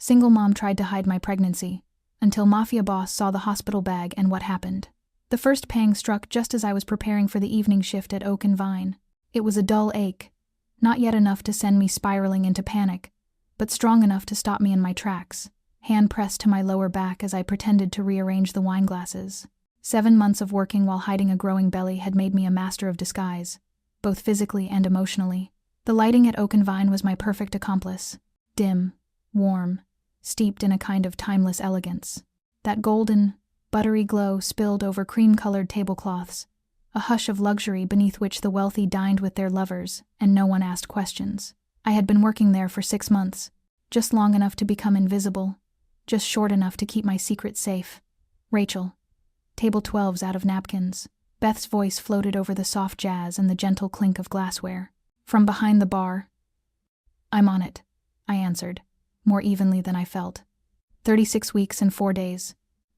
Single mom tried to hide my pregnancy, until Mafia boss saw the hospital bag and what happened. The first pang struck just as I was preparing for the evening shift at Oak and Vine. It was a dull ache, not yet enough to send me spiraling into panic, but strong enough to stop me in my tracks, hand pressed to my lower back as I pretended to rearrange the wine glasses. 7 months of working while hiding a growing belly had made me a master of disguise, both physically and emotionally. The lighting at Oak and Vine was my perfect accomplice. Dim, warm, steeped in a kind of timeless elegance. That golden, buttery glow spilled over cream-colored tablecloths, a hush of luxury beneath which the wealthy dined with their lovers, and no one asked questions. I had been working there for 6 months, just long enough to become invisible, just short enough to keep my secret safe. Rachel. Tablecloths out of napkins. Beth's voice floated over the soft jazz and the gentle clink of glassware. From behind the bar. "I'm on it," I answered, more evenly than I felt. 36 weeks and 4 days.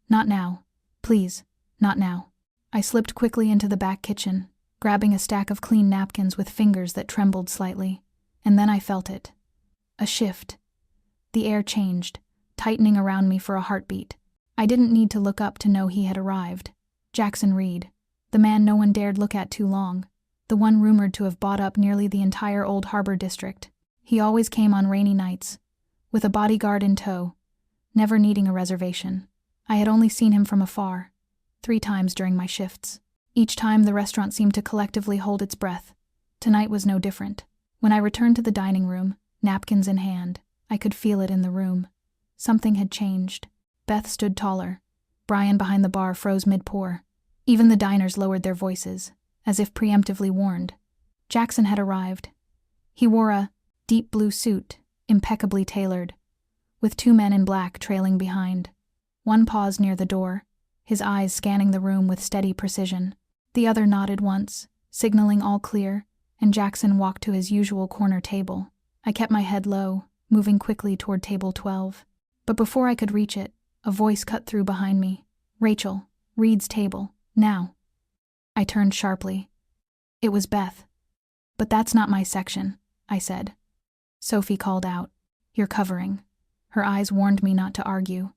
"Not now. Please, not now." I slipped quickly into the back kitchen, grabbing a stack of clean napkins with fingers that trembled slightly, and then I felt it. A shift. The air changed, tightening around me for a heartbeat. I didn't need to look up to know he had arrived. Jackson Reed, the man no one dared look at too long, the one rumored to have bought up nearly the entire Old Harbor district. He always came on rainy nights, with a bodyguard in tow, never needing a reservation. I had only seen him from afar, 3 times during my shifts. Each time the restaurant seemed to collectively hold its breath. Tonight was no different. When I returned to the dining room, napkins in hand, I could feel it in the room. Something had changed. Beth stood taller. Brian behind the bar froze mid-pour. Even the diners lowered their voices, as if preemptively warned. Jackson had arrived. He wore a deep blue suit, impeccably tailored, with 2 men in black trailing behind. One paused near the door, his eyes scanning the room with steady precision. The other nodded once, signaling all clear, and Jackson walked to his usual corner table. I kept my head low, moving quickly toward table 12. But before I could reach it, a voice cut through behind me. "Rachel, Reed's table, now." I turned sharply. It was Beth. "But that's not my section," I said. Sophie called out, "You're covering." Her eyes warned me not to argue.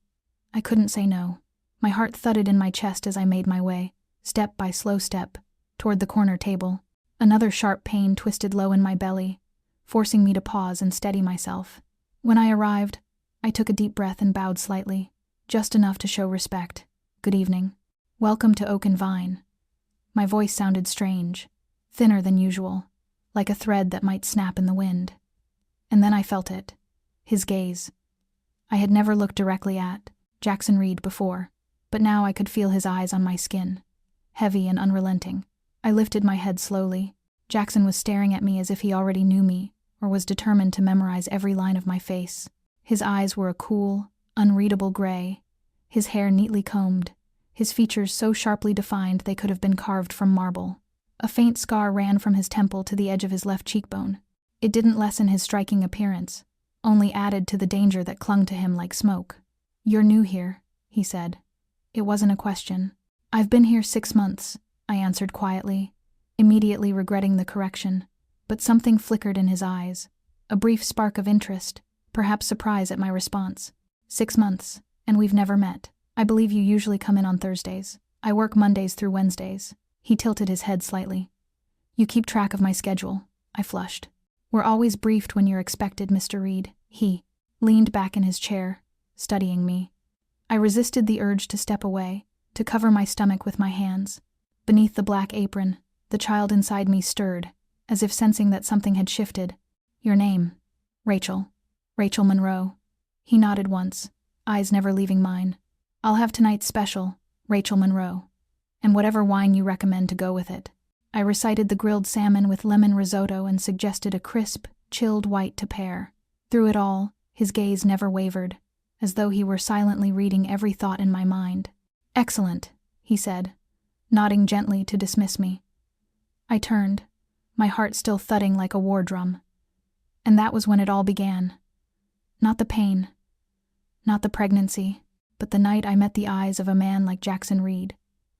I couldn't say no. My heart thudded in my chest as I made my way, step by slow step, toward the corner table. Another sharp pain twisted low in my belly, forcing me to pause and steady myself. When I arrived, I took a deep breath and bowed slightly, just enough to show respect. "Good evening. Welcome to Oak and Vine." My voice sounded strange, thinner than usual, like a thread that might snap in the wind. And then I felt it. His gaze. I had never looked directly at Jackson Reed before, but now I could feel his eyes on my skin, heavy and unrelenting. I lifted my head slowly. Jackson was staring at me as if he already knew me, or was determined to memorize every line of my face. His eyes were a cool, unreadable gray, his hair neatly combed, his features so sharply defined they could have been carved from marble. A faint scar ran from his temple to the edge of his left cheekbone. It didn't lessen his striking appearance, only added to the danger that clung to him like smoke. "You're new here," he said. It wasn't a question. "I've been here 6 months," I answered quietly, immediately regretting the correction. But something flickered in his eyes, a brief spark of interest, perhaps surprise at my response. 6 months, and we've never met. I believe you usually come in on Thursdays. I work Mondays through Wednesdays." He tilted his head slightly. "You keep track of my schedule," I flushed. "We're always briefed when you're expected, Mr. Reed." He leaned back in his chair, studying me. I resisted the urge to step away, to cover my stomach with my hands. Beneath the black apron, the child inside me stirred, as if sensing that something had shifted. "Your name?" "Rachel. Rachel Monroe." He nodded once, eyes never leaving mine. "I'll have tonight's special, Rachel Monroe, and whatever wine you recommend to go with it." I recited the grilled salmon with lemon risotto and suggested a crisp, chilled white to pair. Through it all, his gaze never wavered, as though he were silently reading every thought in my mind. "Excellent," he said, nodding gently to dismiss me. I turned, my heart still thudding like a war drum. And that was when it all began. Not the pain, not the pregnancy, but the night I met the eyes of a man like Jackson Reed.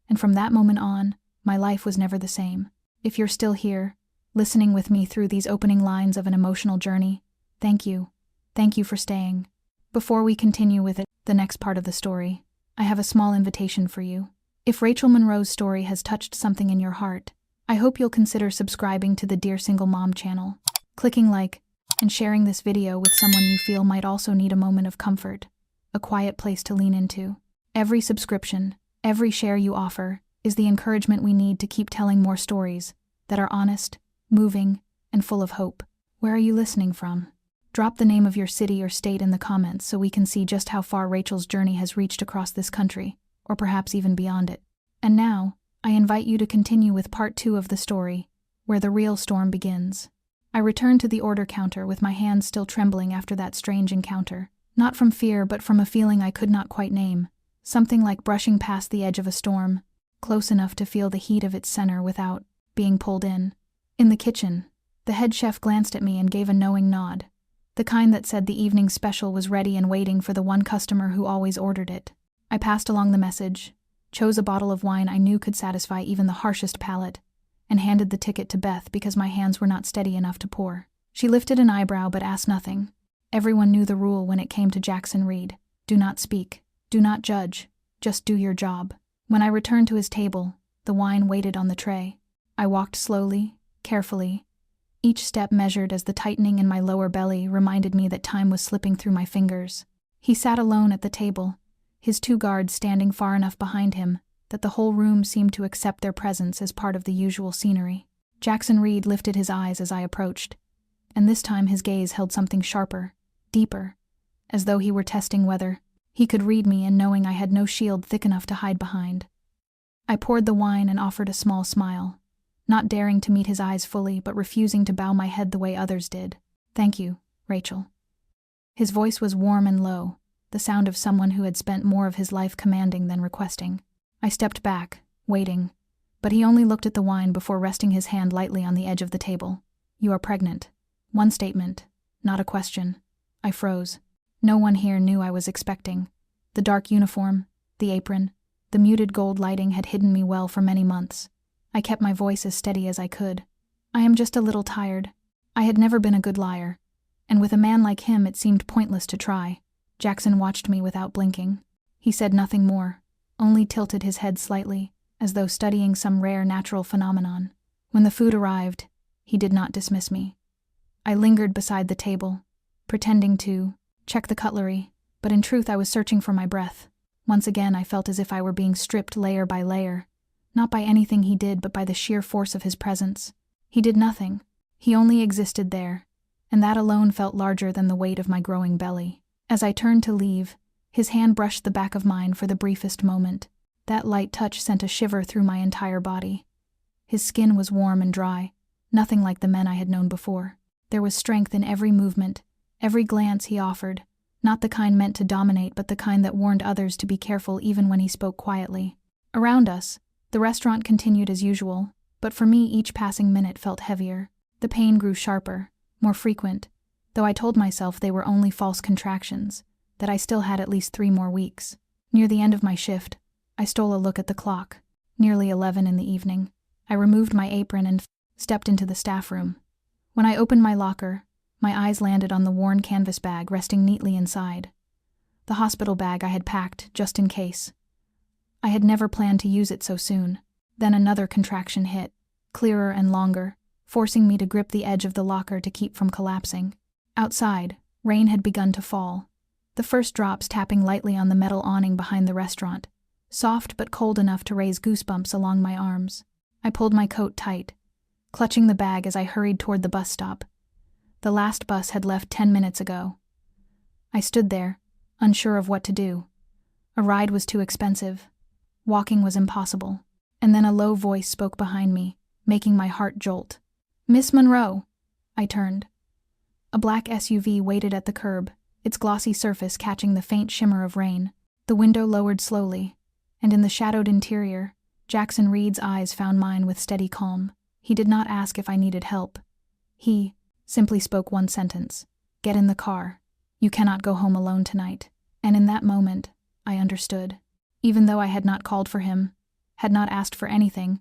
And from that moment on, my life was never the same. If you're still here, listening with me through these opening lines of an emotional journey, thank you. Thank you for staying. Before we continue with the next part of the story, I have a small invitation for you. If Rachel Monroe's story has touched something in your heart, I hope you'll consider subscribing to the Dear Single Mom channel, clicking like, and sharing this video with someone you feel might also need a moment of comfort, a quiet place to lean into. Every subscription, every share you offer, is the encouragement we need to keep telling more stories that are honest, moving, and full of hope. Where are you listening from? Drop the name of your city or state in the comments so we can see just how far Rachel's journey has reached across this country, or perhaps even beyond it. And now, I invite you to continue with part 2 of the story, where the real storm begins. I returned to the order counter with my hands still trembling after that strange encounter, not from fear but from a feeling I could not quite name, something like brushing past the edge of a storm, close enough to feel the heat of its center without being pulled in. In the kitchen, the head chef glanced at me and gave a knowing nod, the kind that said the evening special was ready and waiting for the one customer who always ordered it. I passed along the message, chose a bottle of wine I knew could satisfy even the harshest palate, and handed the ticket to Beth because my hands were not steady enough to pour. She lifted an eyebrow but asked nothing. Everyone knew the rule when it came to Jackson Reed: do not speak, do not judge, just do your job. When I returned to his table, the wine waited on the tray. I walked slowly, carefully, each step measured as the tightening in my lower belly reminded me that time was slipping through my fingers. He sat alone at the table, his 2 guards standing far enough behind him that the whole room seemed to accept their presence as part of the usual scenery. Jackson Reed lifted his eyes as I approached, and this time his gaze held something sharper, deeper, as though he were testing whether he could read me and knowing I had no shield thick enough to hide behind. I poured the wine and offered a small smile, not daring to meet his eyes fully but refusing to bow my head the way others did. Thank you, Rachel. His voice was warm and low, the sound of someone who had spent more of his life commanding than requesting. I stepped back, waiting, but he only looked at the wine before resting his hand lightly on the edge of the table. You are pregnant. One statement, not a question. I froze. No one here knew I was expecting. The dark uniform, the apron, the muted gold lighting had hidden me well for many months. I kept my voice as steady as I could. I am just a little tired. I had never been a good liar, and with a man like him it seemed pointless to try. Jackson watched me without blinking. He said nothing more, only tilted his head slightly, as though studying some rare natural phenomenon. When the food arrived, he did not dismiss me. I lingered beside the table, pretending to check the cutlery, but in truth I was searching for my breath. Once again I felt as if I were being stripped layer by layer, not by anything he did but by the sheer force of his presence. He did nothing. He only existed there, and that alone felt larger than the weight of my growing belly. As I turned to leave, his hand brushed the back of mine for the briefest moment. That light touch sent a shiver through my entire body. His skin was warm and dry, nothing like the men I had known before. There was strength in every movement, every glance he offered, not the kind meant to dominate but the kind that warned others to be careful even when he spoke quietly. Around us, the restaurant continued as usual, but for me each passing minute felt heavier. The pain grew sharper, more frequent, though I told myself they were only false contractions, that I still had at least 3 more weeks. Near the end of my shift, I stole a look at the clock. Nearly 11 in the evening. I removed my apron and stepped into the staff room. When I opened my locker, my eyes landed on the worn canvas bag resting neatly inside. The hospital bag I had packed, just in case. I had never planned to use it so soon. Then another contraction hit, clearer and longer, forcing me to grip the edge of the locker to keep from collapsing. Outside, rain had begun to fall, the first drops tapping lightly on the metal awning behind the restaurant, soft but cold enough to raise goosebumps along my arms. I pulled my coat tight, clutching the bag as I hurried toward the bus stop. The last bus had left 10 minutes ago. I stood there, unsure of what to do. A ride was too expensive. Walking was impossible. And then a low voice spoke behind me, making my heart jolt. "Miss Monroe." I turned. A black SUV waited at the curb, its glossy surface catching the faint shimmer of rain. The window lowered slowly, and in the shadowed interior, Jackson Reed's eyes found mine with steady calm. He did not ask if I needed help. He simply spoke one sentence. "Get in the car. You cannot go home alone tonight." And in that moment, I understood. Even though I had not called for him, had not asked for anything,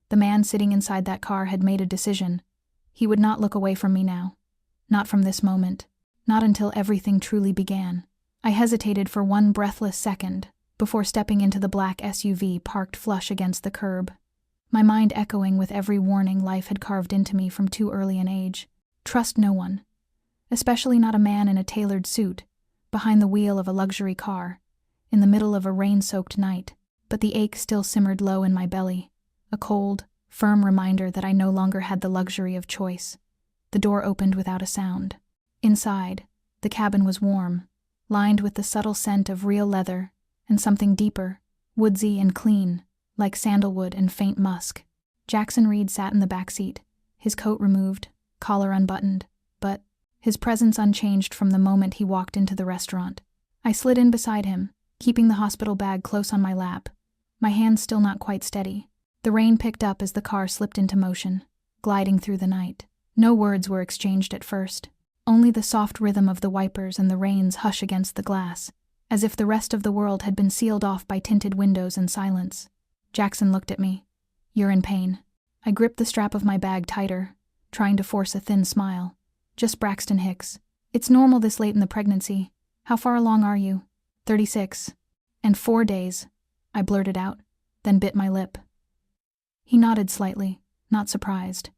the man sitting inside that car had made a decision. He would not look away from me now. Not from this moment. Not until everything truly began. I hesitated for one breathless second before stepping into the black SUV parked flush against the curb, my mind echoing with every warning life had carved into me from too early an age. Trust no one, especially not a man in a tailored suit, behind the wheel of a luxury car, in the middle of a rain-soaked night. But the ache still simmered low in my belly, a cold, firm reminder that I no longer had the luxury of choice. The door opened without a sound. Inside, the cabin was warm, lined with the subtle scent of real leather and something deeper, woodsy and clean, like sandalwood and faint musk. Jackson Reed sat in the back seat, his coat removed, collar unbuttoned, but his presence unchanged from the moment he walked into the restaurant. I slid in beside him, keeping the hospital bag close on my lap, my hands still not quite steady. The rain picked up as the car slipped into motion, gliding through the night. No words were exchanged at first, only the soft rhythm of the wipers and the rain's hush against the glass, as if the rest of the world had been sealed off by tinted windows and silence. Jackson looked at me. "You're in pain." I gripped the strap of my bag tighter, trying to force a thin smile. "Just Braxton Hicks. It's normal this late in the pregnancy. How far along are you?" 36. "And 4 days," I blurted out, then bit my lip. He nodded slightly, not surprised.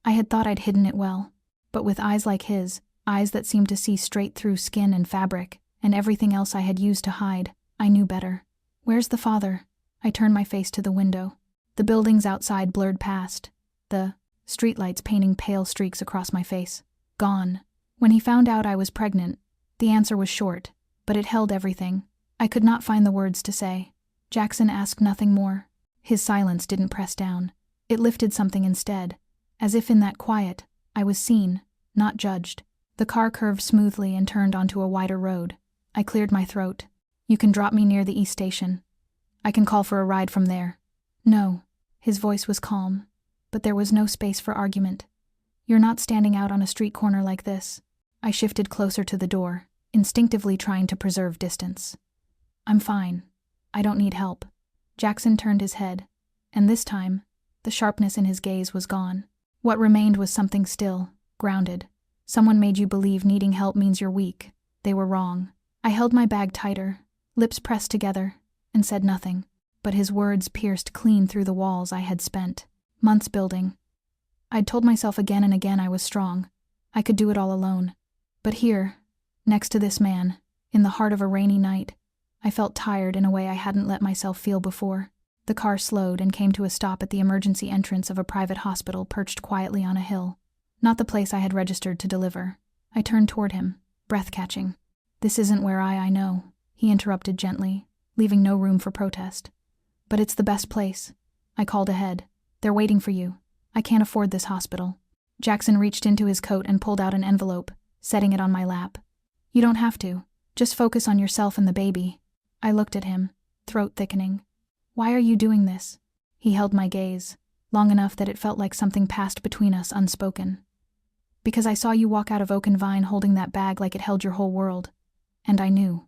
I had thought I'd hidden it well, but with eyes like his, eyes that seemed to see straight through skin and fabric, and everything else I had used to hide, I knew better. "Where's the father?" I turned my face to the window. The buildings outside blurred past, the streetlights painting pale streaks across my face. "Gone." When he found out I was pregnant, the answer was short, but it held everything. I could not find the words to say. Jackson asked nothing more. His silence didn't press down. It lifted something instead, as if in that quiet, I was seen, not judged. The car curved smoothly and turned onto a wider road. I cleared my throat. "You can drop me near the East Station. I can call for a ride from there." "No." His voice was calm, but there was no space for argument. "You're not standing out on a street corner like this." I shifted closer to the door, instinctively trying to preserve distance. "I'm fine. I don't need help." Jackson turned his head, and this time, the sharpness in his gaze was gone. What remained was something still, grounded. "Someone made you believe needing help means you're weak. They were wrong." I held my bag tighter, lips pressed together, and said nothing, but his words pierced clean through the walls I had spent months building. I'd told myself again and again I was strong. I could do it all alone. But here, next to this man, in the heart of a rainy night, I felt tired in a way I hadn't let myself feel before. The car slowed and came to a stop at the emergency entrance of a private hospital perched quietly on a hill. Not the place I had registered to deliver. I turned toward him, breath-catching. "This isn't where I know," he interrupted gently, leaving no room for protest. "But it's the best place." I called ahead. "They're waiting for you. I can't afford this hospital." Jackson reached into his coat and pulled out an envelope, setting it on my lap. "You don't have to. Just focus on yourself and the baby." I looked at him, throat thickening. "Why are you doing this?" He held my gaze, long enough that it felt like something passed between us unspoken. "Because I saw you walk out of Oak and Vine holding that bag like it held your whole world. And I knew.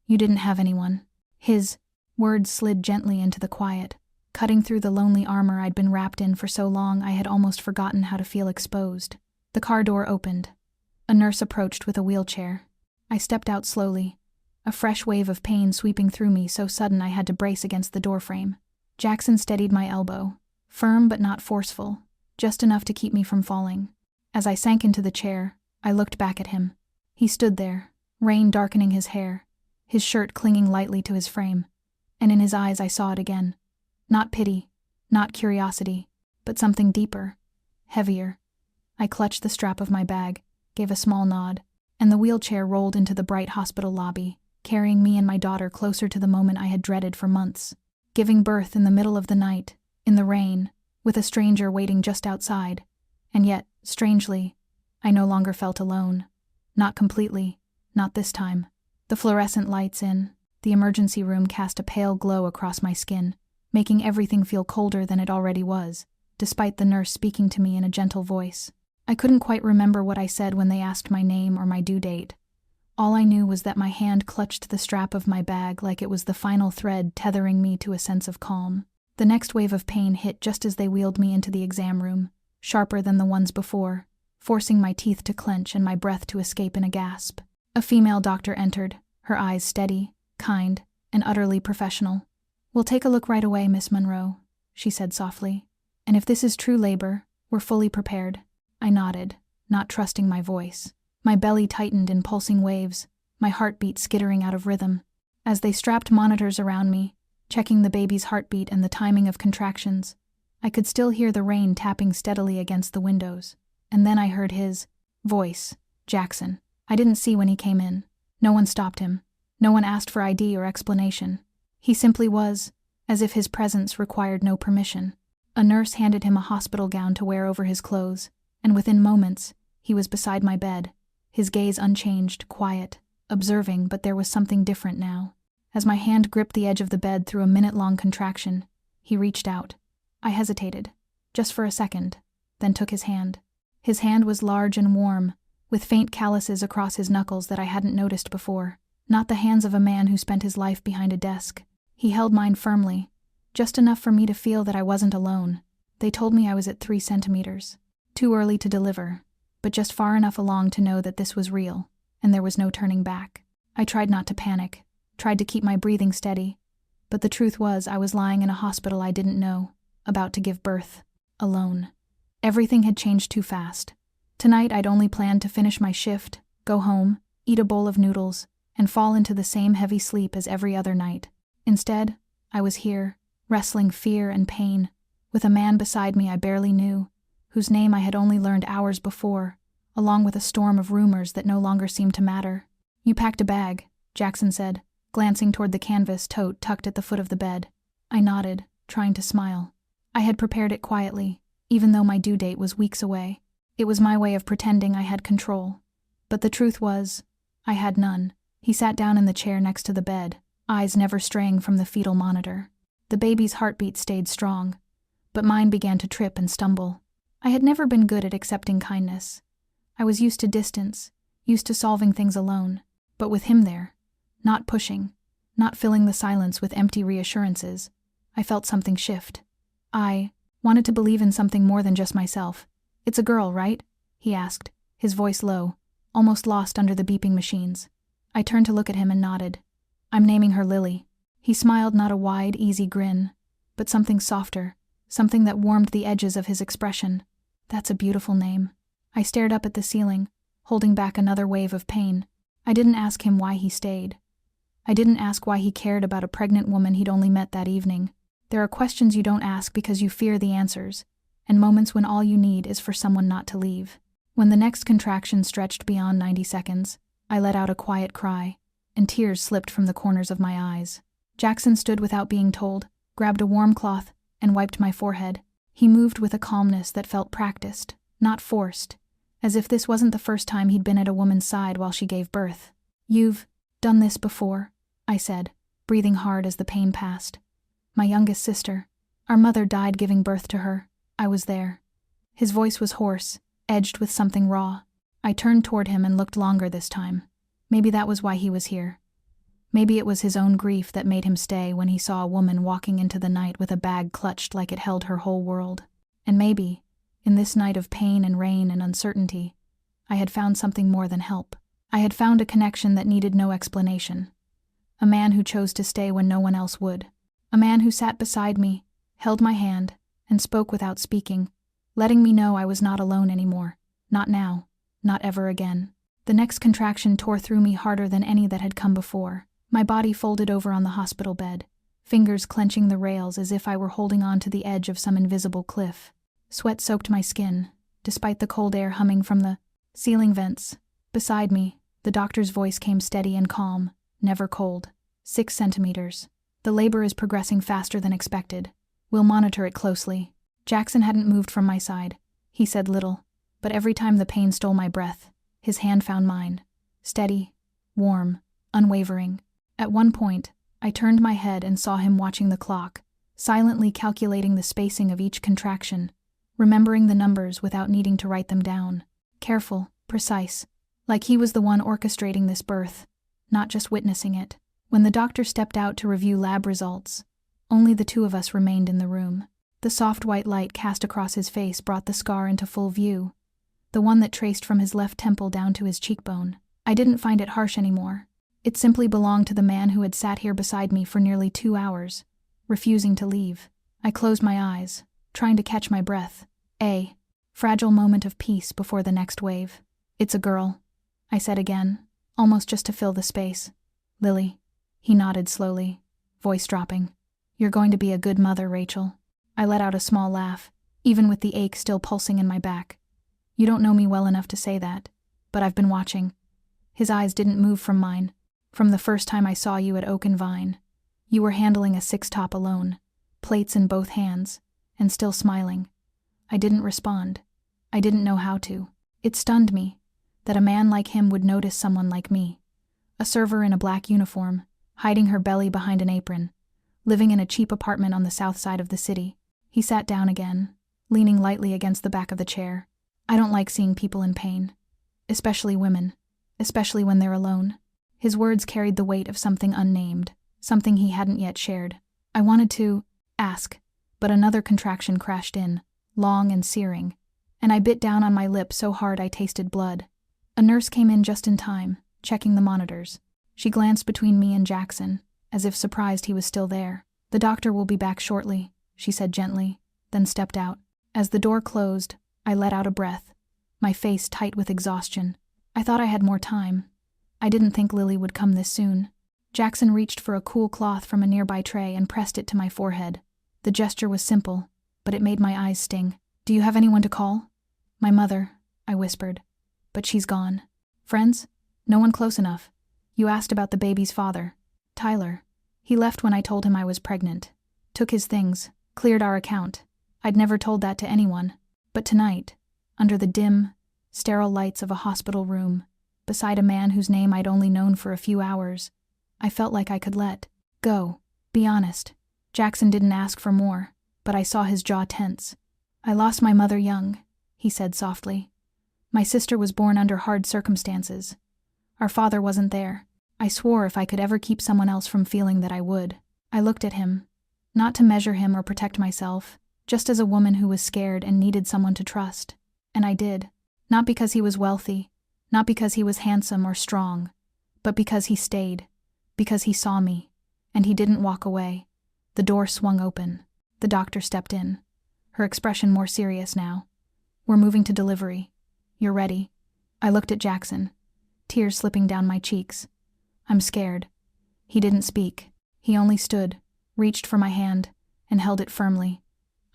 You didn't have anyone." His words slid gently into the quiet, cutting through the lonely armor I'd been wrapped in for so long I had almost forgotten how to feel exposed. The car door opened. A nurse approached with a wheelchair. I stepped out slowly, a fresh wave of pain sweeping through me so sudden I had to brace against the doorframe. Jackson steadied my elbow, firm but not forceful, just enough to keep me from falling. As I sank into the chair, I looked back at him. He stood there, rain darkening his hair, his shirt clinging lightly to his frame, and in his eyes I saw it again. Not pity, not curiosity, but something deeper, heavier. I clutched the strap of my bag, gave a small nod, and the wheelchair rolled into the bright hospital lobby, carrying me and my daughter closer to the moment I had dreaded for months. Giving birth in the middle of the night, in the rain, with a stranger waiting just outside, and yet, strangely, I no longer felt alone. Not completely, not this time. The fluorescent lights in the emergency room cast a pale glow across my skin, making everything feel colder than it already was, despite the nurse speaking to me in a gentle voice. I couldn't quite remember what I said when they asked my name or my due date. All I knew was that my hand clutched the strap of my bag like it was the final thread tethering me to a sense of calm. The next wave of pain hit just as they wheeled me into the exam room, sharper than the ones before, forcing my teeth to clench and my breath to escape in a gasp. A female doctor entered, her eyes steady, kind, and utterly professional. "We'll take a look right away, Miss Monroe," she said softly. "And if this is true labor, we're fully prepared." I nodded, not trusting my voice. My belly tightened in pulsing waves, my heartbeat skittering out of rhythm. As they strapped monitors around me, checking the baby's heartbeat and the timing of contractions, I could still hear the rain tapping steadily against the windows. And then I heard his voice, Jackson. I didn't see when he came in. No one stopped him. No one asked for ID or explanation. He simply was, as if his presence required no permission. A nurse handed him a hospital gown to wear over his clothes, and within moments, he was beside my bed, his gaze unchanged, quiet, observing, but there was something different now. As my hand gripped the edge of the bed through a minute-long contraction, he reached out. I hesitated, just for a second, then took his hand. His hand was large and warm, with faint calluses across his knuckles that I hadn't noticed before. Not the hands of a man who spent his life behind a desk. He held mine firmly, just enough for me to feel that I wasn't alone. They told me I was at 3 centimeters. Too early to deliver, but just far enough along to know that this was real, and there was no turning back. I tried not to panic, tried to keep my breathing steady, but the truth was I was lying in a hospital I didn't know, about to give birth, alone. Everything had changed too fast. Tonight I'd only planned to finish my shift, go home, eat a bowl of noodles, and fall into the same heavy sleep as every other night. Instead, I was here, wrestling fear and pain, with a man beside me I barely knew, whose name I had only learned hours before, along with a storm of rumors that no longer seemed to matter. "You packed a bag," Jackson said, glancing toward the canvas tote tucked at the foot of the bed. I nodded, trying to smile. I had prepared it quietly, even though my due date was weeks away. It was my way of pretending I had control. But the truth was, I had none. He sat down in the chair next to the bed, eyes never straying from the fetal monitor. The baby's heartbeat stayed strong, but mine began to trip and stumble. I had never been good at accepting kindness. I was used to distance, used to solving things alone. But with him there, not pushing, not filling the silence with empty reassurances, I felt something shift. I wanted to believe in something more than just myself. "It's a girl, right?" he asked, his voice low, almost lost under the beeping machines. I turned to look at him and nodded. "I'm naming her Lily." He smiled, not a wide, easy grin, but something softer, something that warmed the edges of his expression. "That's a beautiful name." I stared up at the ceiling, holding back another wave of pain. I didn't ask him why he stayed. I didn't ask why he cared about a pregnant woman he'd only met that evening. There are questions you don't ask because you fear the answers, and moments when all you need is for someone not to leave. When the next contraction stretched beyond 90 seconds, I let out a quiet cry, and tears slipped from the corners of my eyes. Jackson stood without being told, grabbed a warm cloth, and wiped my forehead. He moved with a calmness that felt practiced, not forced, as if this wasn't the first time he'd been at a woman's side while she gave birth. "You've done this before," I said, breathing hard as the pain passed. "My youngest sister. Our mother died giving birth to her. I was there." His voice was hoarse, edged with something raw. I turned toward him and looked longer this time. Maybe that was why he was here. Maybe it was his own grief that made him stay when he saw a woman walking into the night with a bag clutched like it held her whole world. And maybe, in this night of pain and rain and uncertainty, I had found something more than help. I had found a connection that needed no explanation. A man who chose to stay when no one else would. A man who sat beside me, held my hand, and spoke without speaking, letting me know I was not alone anymore. Not now, not ever again. The next contraction tore through me harder than any that had come before. My body folded over on the hospital bed, fingers clenching the rails as if I were holding on to the edge of some invisible cliff. Sweat soaked my skin, despite the cold air humming from the ceiling vents. Beside me, the doctor's voice came steady and calm, never cold. 6 centimeters. The labor is progressing faster than expected. We'll monitor it closely. Jackson hadn't moved from my side. He said little, but every time the pain stole my breath, his hand found mine. Steady, warm, unwavering. At one point, I turned my head and saw him watching the clock, silently calculating the spacing of each contraction, remembering the numbers without needing to write them down. Careful, precise, like he was the one orchestrating this birth, not just witnessing it. When the doctor stepped out to review lab results, only the two of us remained in the room. The soft white light cast across his face brought the scar into full view, the one that traced from his left temple down to his cheekbone. I didn't find it harsh anymore. It simply belonged to the man who had sat here beside me for nearly 2 hours, refusing to leave. I closed my eyes, trying to catch my breath. A fragile moment of peace before the next wave. "It's a girl," I said again, almost just to fill the space. "Lily." He nodded slowly, voice dropping. "You're going to be a good mother, Rachel." I let out a small laugh, even with the ache still pulsing in my back. "You don't know me well enough to say that, but I've been watching." His eyes didn't move from mine. "From the first time I saw you at Oak and Vine. You were handling a six-top alone, plates in both hands, and still smiling." I didn't respond. I didn't know how to. It stunned me that a man like him would notice someone like me, a server in a black uniform, hiding her belly behind an apron, living in a cheap apartment on the south side of the city. He sat down again, leaning lightly against the back of the chair. "I don't like seeing people in pain, especially women, especially when they're alone." His words carried the weight of something unnamed, something he hadn't yet shared. I wanted to ask, but another contraction crashed in, long and searing, and I bit down on my lip so hard I tasted blood. A nurse came in just in time, checking the monitors. She glanced between me and Jackson, as if surprised he was still there. "The doctor will be back shortly," she said gently, then stepped out. As the door closed, I let out a breath, my face tight with exhaustion. I thought I had more time. I didn't think Lily would come this soon. Jackson reached for a cool cloth from a nearby tray and pressed it to my forehead. The gesture was simple, but it made my eyes sting. "Do you have anyone to call?" "My mother," I whispered. "But she's gone." "Friends?" "No one close enough." "You asked about the baby's father." "Tyler. He left when I told him I was pregnant. Took his things, cleared our account. I'd never told that to anyone. But tonight, under the dim, sterile lights of a hospital room, beside a man whose name I'd only known for a few hours, I felt like I could let go, be honest." Jackson didn't ask for more, but I saw his jaw tense. "I lost my mother young," he said softly. "My sister was born under hard circumstances. Our father wasn't there. I swore if I could ever keep someone else from feeling that I would." I looked at him, not to measure him or protect myself, just as a woman who was scared and needed someone to trust. And I did. Not because he was wealthy, not because he was handsome or strong, but because he stayed, because he saw me, and he didn't walk away. The door swung open. The doctor stepped in, her expression more serious now. "We're moving to delivery. You're ready." I looked at Jackson, tears slipping down my cheeks. "I'm scared." He didn't speak. He only stood, reached for my hand, and held it firmly.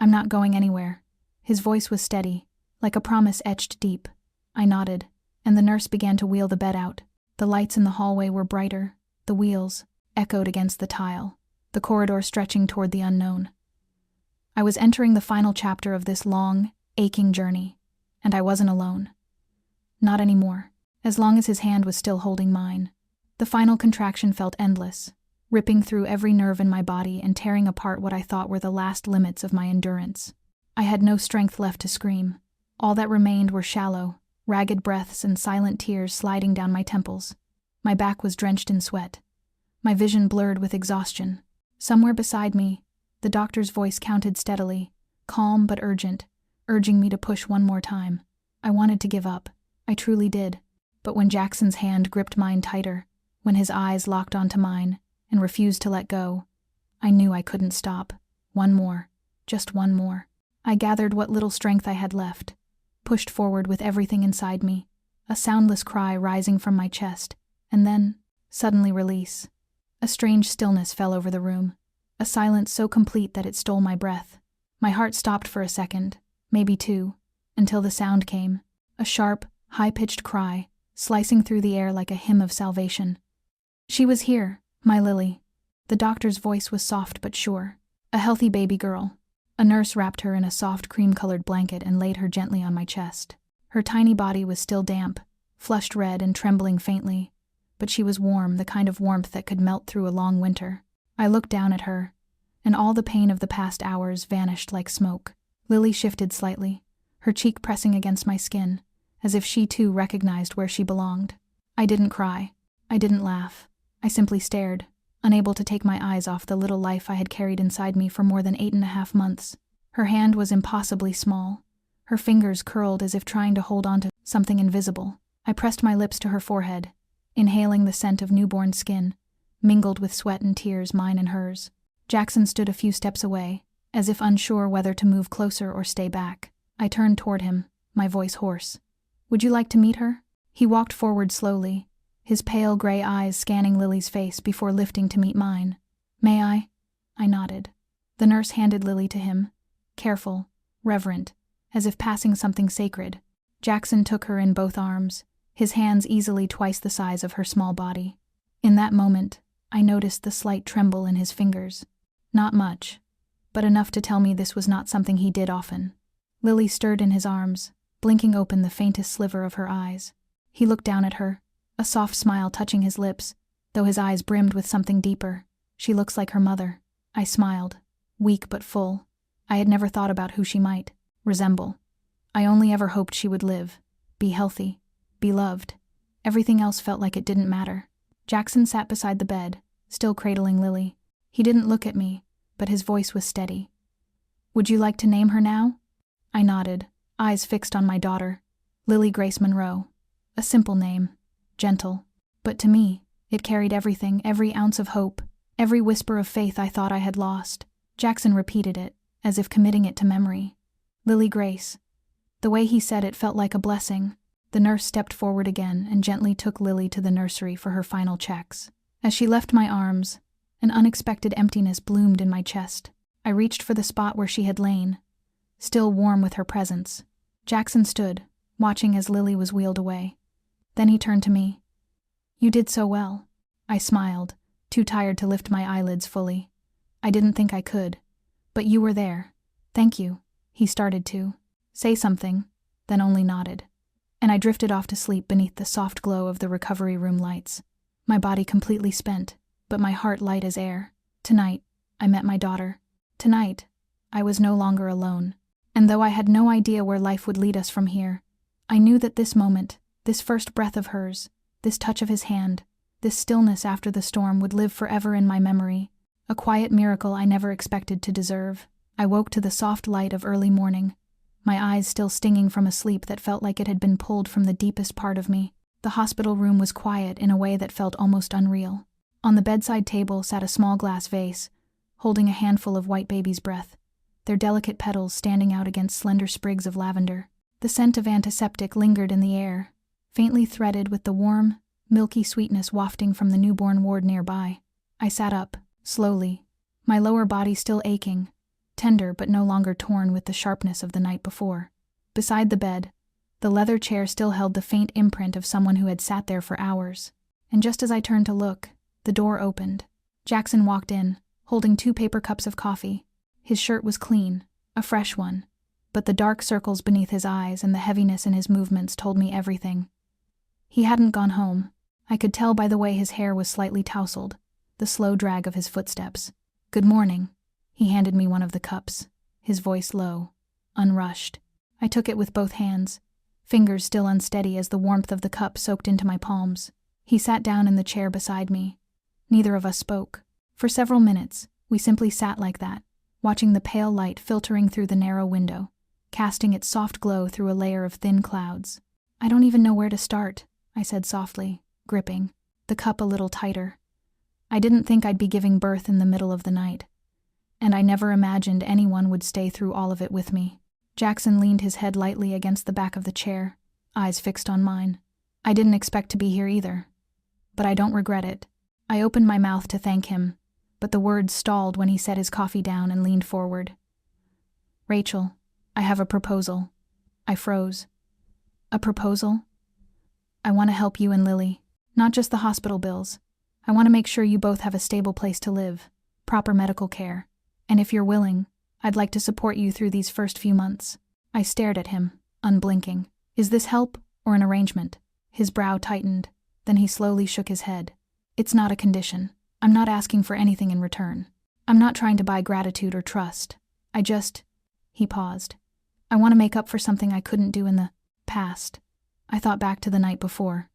"I'm not going anywhere." His voice was steady, like a promise etched deep. I nodded, and the nurse began to wheel the bed out. The lights in the hallway were brighter, the wheels echoed against the tile, the corridor stretching toward the unknown. I was entering the final chapter of this long, aching journey, and I wasn't alone. Not anymore, as long as his hand was still holding mine. The final contraction felt endless, ripping through every nerve in my body and tearing apart what I thought were the last limits of my endurance. I had no strength left to scream. All that remained were shallow, ragged breaths and silent tears sliding down my temples. My back was drenched in sweat, my vision blurred with exhaustion. Somewhere beside me, the doctor's voice counted steadily, calm but urgent, urging me to push one more time. I wanted to give up. I truly did. But when Jackson's hand gripped mine tighter, when his eyes locked onto mine and refused to let go, I knew I couldn't stop. One more. Just one more. I gathered what little strength I had left, pushed forward with everything inside me, a soundless cry rising from my chest, and then, suddenly release. A strange stillness fell over the room, a silence so complete that it stole my breath. My heart stopped for a second, maybe two, until the sound came, a sharp, high-pitched cry, slicing through the air like a hymn of salvation. She was here, my Lily. The doctor's voice was soft but sure. A healthy baby girl. A nurse wrapped her in a soft cream-colored blanket and laid her gently on my chest. Her tiny body was still damp, flushed red and trembling faintly, but she was warm, the kind of warmth that could melt through a long winter. I looked down at her, and all the pain of the past hours vanished like smoke. Lily shifted slightly, her cheek pressing against my skin, as if she too recognized where she belonged. I didn't cry. I didn't laugh. I simply stared, unable to take my eyes off the little life I had carried inside me for more than 8.5 months. Her hand was impossibly small, her fingers curled as if trying to hold on to something invisible. I pressed my lips to her forehead, inhaling the scent of newborn skin, mingled with sweat and tears, mine and hers. Jackson stood a few steps away, as if unsure whether to move closer or stay back. I turned toward him, my voice hoarse. "Would you like to meet her?" He walked forward slowly, his pale gray eyes scanning Lily's face before lifting to meet mine. "May I?" I nodded. The nurse handed Lily to him, careful, reverent, as if passing something sacred. Jackson took her in both arms, his hands easily twice the size of her small body. In that moment, I noticed the slight tremble in his fingers. Not much, but enough to tell me this was not something he did often. Lily stirred in his arms, blinking open the faintest sliver of her eyes. He looked down at her, a soft smile touching his lips, though his eyes brimmed with something deeper. "She looks like her mother." I smiled, weak but full. I had never thought about who she might resemble. I only ever hoped she would live, be healthy, be loved. Everything else felt like it didn't matter. Jackson sat beside the bed, still cradling Lily. He didn't look at me, but his voice was steady. "Would you like to name her now?" I nodded, eyes fixed on my daughter, Lily Grace Monroe. A simple name, gentle. But to me, it carried everything, every ounce of hope, every whisper of faith I thought I had lost. Jackson repeated it, as if committing it to memory. Lily Grace. The way he said it felt like a blessing. The nurse stepped forward again and gently took Lily to the nursery for her final checks. As she left my arms, an unexpected emptiness bloomed in my chest. I reached for the spot where she had lain, still warm with her presence. Jackson stood, watching as Lily was wheeled away. Then he turned to me. "You did so well." I smiled, too tired to lift my eyelids fully. "I didn't think I could. But you were there. Thank you." He started to say something, then only nodded. And I drifted off to sleep beneath the soft glow of the recovery room lights. My body completely spent, but my heart light as air. Tonight, I met my daughter. Tonight, I was no longer alone. And though I had no idea where life would lead us from here, I knew that this moment, this first breath of hers, this touch of his hand, this stillness after the storm would live forever in my memory, a quiet miracle I never expected to deserve. I woke to the soft light of early morning, my eyes still stinging from a sleep that felt like it had been pulled from the deepest part of me. The hospital room was quiet in a way that felt almost unreal. On the bedside table sat a small glass vase, holding a handful of white baby's breath, their delicate petals standing out against slender sprigs of lavender. The scent of antiseptic lingered in the air, faintly threaded with the warm, milky sweetness wafting from the newborn ward nearby. I sat up, slowly, my lower body still aching, tender but no longer torn with the sharpness of the night before. Beside the bed, the leather chair still held the faint imprint of someone who had sat there for hours. And just as I turned to look, the door opened. Jackson walked in, holding 2 paper cups of coffee. His shirt was clean, a fresh one, but the dark circles beneath his eyes and the heaviness in his movements told me everything. He hadn't gone home. I could tell by the way his hair was slightly tousled, the slow drag of his footsteps. "Good morning." He handed me one of the cups, his voice low, unrushed. I took it with both hands, fingers still unsteady as the warmth of the cup soaked into my palms. He sat down in the chair beside me. Neither of us spoke. For several minutes, we simply sat like that, watching the pale light filtering through the narrow window, casting its soft glow through a layer of thin clouds. "I don't even know where to start," I said softly, gripping the cup a little tighter. I didn't think I'd be giving birth in the middle of the night, and I never imagined anyone would stay through all of it with me. Jackson leaned his head lightly against the back of the chair, eyes fixed on mine. "I didn't expect to be here either, but I don't regret it." I opened my mouth to thank him, but the words stalled when he set his coffee down and leaned forward. "Rachel, I have a proposal." I froze. "A proposal?" "I want to help you and Lily, not just the hospital bills. I want to make sure you both have a stable place to live, proper medical care. And if you're willing, I'd like to support you through these first few months." I stared at him, unblinking. "Is this help or an arrangement?" His brow tightened, then he slowly shook his head. "It's not a condition. I'm not asking for anything in return. I'm not trying to buy gratitude or trust. I just—" He paused. "I want to make up for something I couldn't do in the past." I thought back to the night before,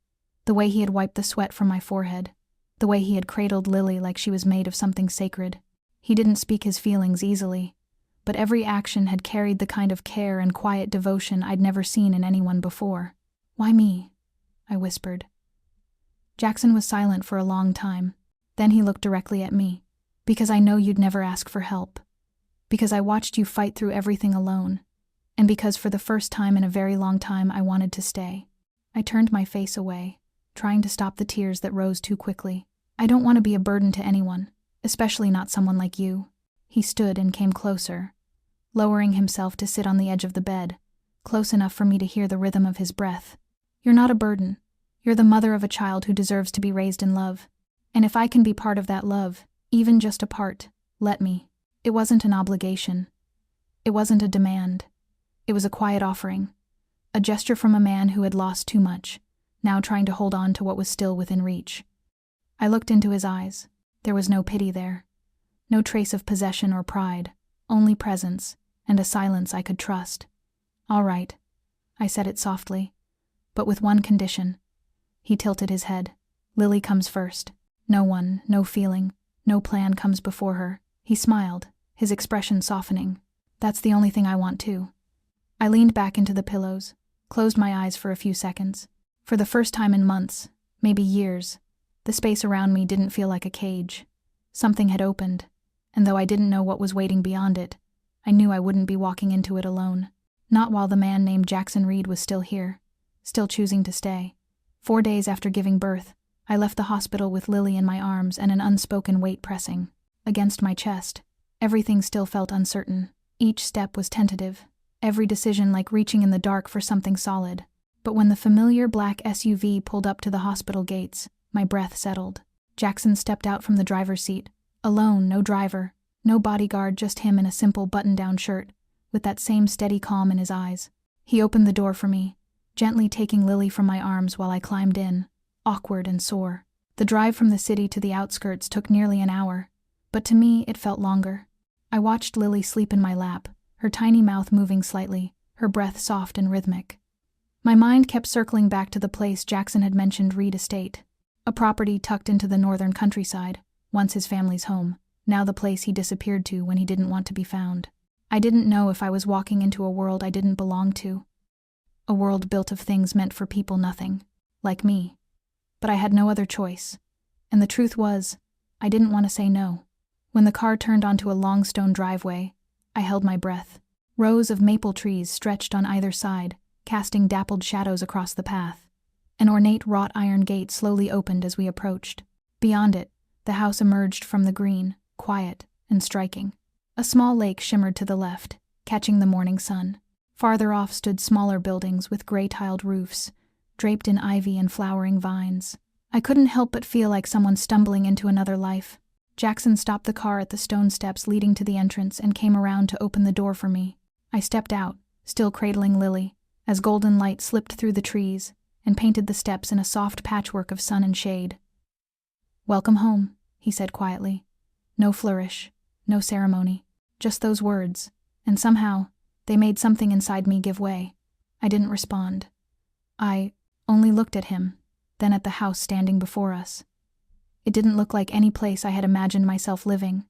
the way he had wiped the sweat from my forehead, the way he had cradled Lily like she was made of something sacred. He didn't speak his feelings easily, but every action had carried the kind of care and quiet devotion I'd never seen in anyone before. "Why me?" I whispered. Jackson was silent for a long time. Then he looked directly at me. Because I know you'd never ask for help. Because I watched you fight through everything alone. And because for the first time in a very long time I wanted to stay. I turned my face away, trying to stop the tears that rose too quickly. I don't want to be a burden to anyone, especially not someone like you. He stood and came closer, lowering himself to sit on the edge of the bed, close enough for me to hear the rhythm of his breath. You're not a burden. You're the mother of a child who deserves to be raised in love. And if I can be part of that love, even just a part, let me. It wasn't an obligation. It wasn't a demand. It was a quiet offering. A gesture from a man who had lost too much, now trying to hold on to what was still within reach. I looked into his eyes. There was no pity there. No trace of possession or pride, only presence, and a silence I could trust. All right, I said it softly, but with one condition. He tilted his head. Lily comes first. No one, no feeling, no plan comes before her. He smiled, his expression softening. That's the only thing I want too. I leaned back into the pillows, closed my eyes for a few seconds. For the first time in months, maybe years, the space around me didn't feel like a cage. Something had opened, and though I didn't know what was waiting beyond it, I knew I wouldn't be walking into it alone. Not while the man named Jackson Reed was still here, still choosing to stay. 4 days after giving birth, I left the hospital with Lily in my arms and an unspoken weight pressing against my chest. Everything still felt uncertain. Each step was tentative, every decision like reaching in the dark for something solid. But when the familiar black SUV pulled up to the hospital gates, my breath settled. Jackson stepped out from the driver's seat, alone, no driver, no bodyguard, just him in a simple button-down shirt, with that same steady calm in his eyes. He opened the door for me, gently taking Lily from my arms while I climbed in, awkward and sore. The drive from the city to the outskirts took nearly an hour, but to me it felt longer. I watched Lily sleep in my lap, her tiny mouth moving slightly, her breath soft and rhythmic. My mind kept circling back to the place Jackson had mentioned, Reed Estate, a property tucked into the northern countryside, once his family's home, now the place he disappeared to when he didn't want to be found. I didn't know if I was walking into a world I didn't belong to, a world built of things meant for people nothing, like me. But I had no other choice, and the truth was, I didn't want to say no. When the car turned onto a long stone driveway, I held my breath. Rows of maple trees stretched on either side, casting dappled shadows across the path. An ornate wrought iron gate slowly opened as we approached. Beyond it, the house emerged from the green, quiet and striking. A small lake shimmered to the left, catching the morning sun. Farther off stood smaller buildings with gray-tiled roofs, draped in ivy and flowering vines. I couldn't help but feel like someone stumbling into another life. Jackson stopped the car at the stone steps leading to the entrance and came around to open the door for me. I stepped out, still cradling Lily, as golden light slipped through the trees and painted the steps in a soft patchwork of sun and shade. "Welcome home," he said quietly. No flourish, no ceremony, just those words, and somehow, they made something inside me give way. I didn't respond. I only looked at him, then at the house standing before us. It didn't look like any place I had imagined myself living.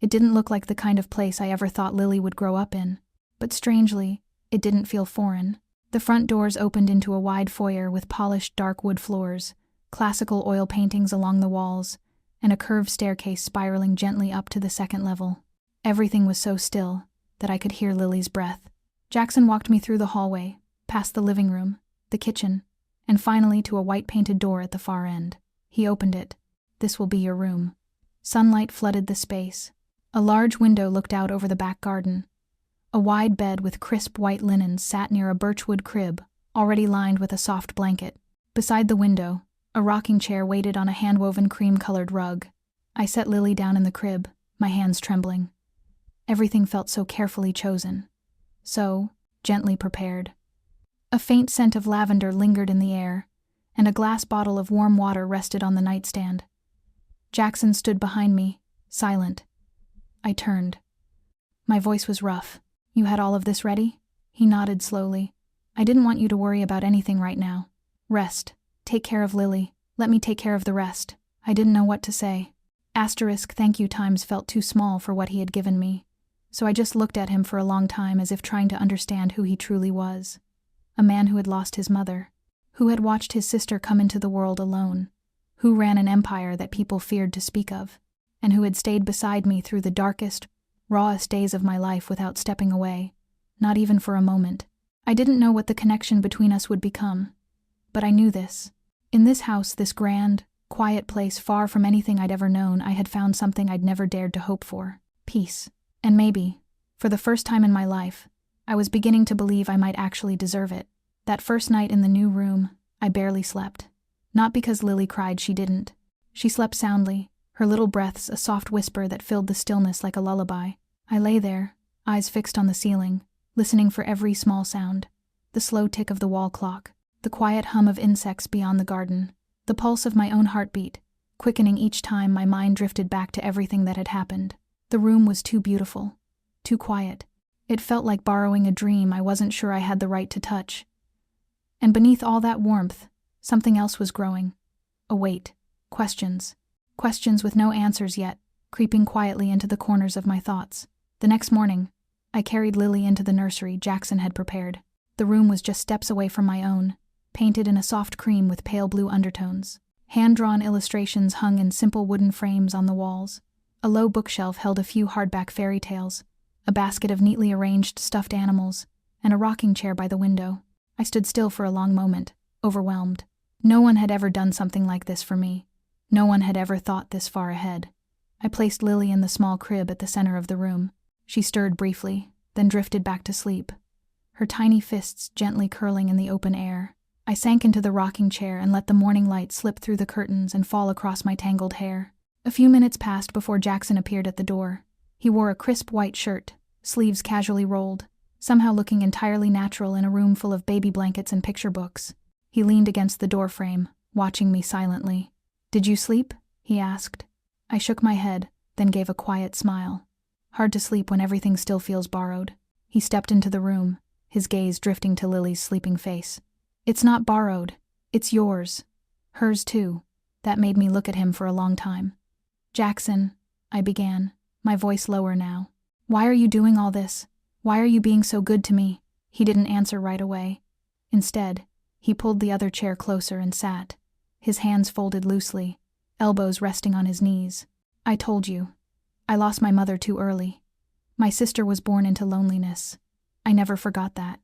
It didn't look like the kind of place I ever thought Lily would grow up in. But strangely, it didn't feel foreign. The front doors opened into a wide foyer with polished dark wood floors, classical oil paintings along the walls, and a curved staircase spiraling gently up to the second level. Everything was so still that I could hear Lily's breath. Jackson walked me through the hallway, past the living room, the kitchen, and finally to a white-painted door at the far end. He opened it. "This will be your room." Sunlight flooded the space. A large window looked out over the back garden. A wide bed with crisp white linens sat near a birchwood crib, already lined with a soft blanket. Beside the window, a rocking chair waited on a hand-woven cream-colored rug. I set Lily down in the crib, my hands trembling. Everything felt so carefully chosen, so gently prepared. A faint scent of lavender lingered in the air, and a glass bottle of warm water rested on the nightstand. Jackson stood behind me, silent. I turned. My voice was rough. "You had all of this ready?" He nodded slowly. "I didn't want you to worry about anything right now. Rest. Take care of Lily. Let me take care of the rest." I didn't know what to say. Thank you times felt too small for what he had given me, so I just looked at him for a long time as if trying to understand who he truly was. A man who had lost his mother, who had watched his sister come into the world alone, who ran an empire that people feared to speak of, and who had stayed beside me through the darkest, rawest days of my life without stepping away, not even for a moment. I didn't know what the connection between us would become, but I knew this. In this house, this grand, quiet place far from anything I'd ever known, I had found something I'd never dared to hope for: peace. And maybe, for the first time in my life, I was beginning to believe I might actually deserve it. That first night in the new room, I barely slept. Not because Lily cried, she didn't. She slept soundly, her little breaths a soft whisper that filled the stillness like a lullaby. I lay there, eyes fixed on the ceiling, listening for every small sound: the slow tick of the wall clock, the quiet hum of insects beyond the garden, the pulse of my own heartbeat, quickening each time my mind drifted back to everything that had happened. The room was too beautiful, too quiet. It felt like borrowing a dream I wasn't sure I had the right to touch. And beneath all that warmth, something else was growing. A weight. Questions. Questions with no answers yet, creeping quietly into the corners of my thoughts. The next morning, I carried Lily into the nursery Jackson had prepared. The room was just steps away from my own, painted in a soft cream with pale blue undertones. Hand-drawn illustrations hung in simple wooden frames on the walls. A low bookshelf held a few hardback fairy tales, a basket of neatly arranged stuffed animals, and a rocking chair by the window. I stood still for a long moment, overwhelmed. No one had ever done something like this for me. No one had ever thought this far ahead. I placed Lily in the small crib at the center of the room. She stirred briefly, then drifted back to sleep, her tiny fists gently curling in the open air. I sank into the rocking chair and let the morning light slip through the curtains and fall across my tangled hair. A few minutes passed before Jackson appeared at the door. He wore a crisp white shirt, sleeves casually rolled, somehow looking entirely natural in a room full of baby blankets and picture books. He leaned against the doorframe, watching me silently. "Did you sleep?" he asked. I shook my head, then gave a quiet smile. Hard to sleep when everything still feels borrowed. He stepped into the room, his gaze drifting to Lily's sleeping face. "It's not borrowed. It's yours. Hers too." That made me look at him for a long time. "Jackson," I began, my voice lower now. "Why are you doing all this? Why are you being so good to me?" He didn't answer right away. Instead, he pulled the other chair closer and sat, his hands folded loosely, elbows resting on his knees. "I told you. I lost my mother too early. My sister was born into loneliness. I never forgot that.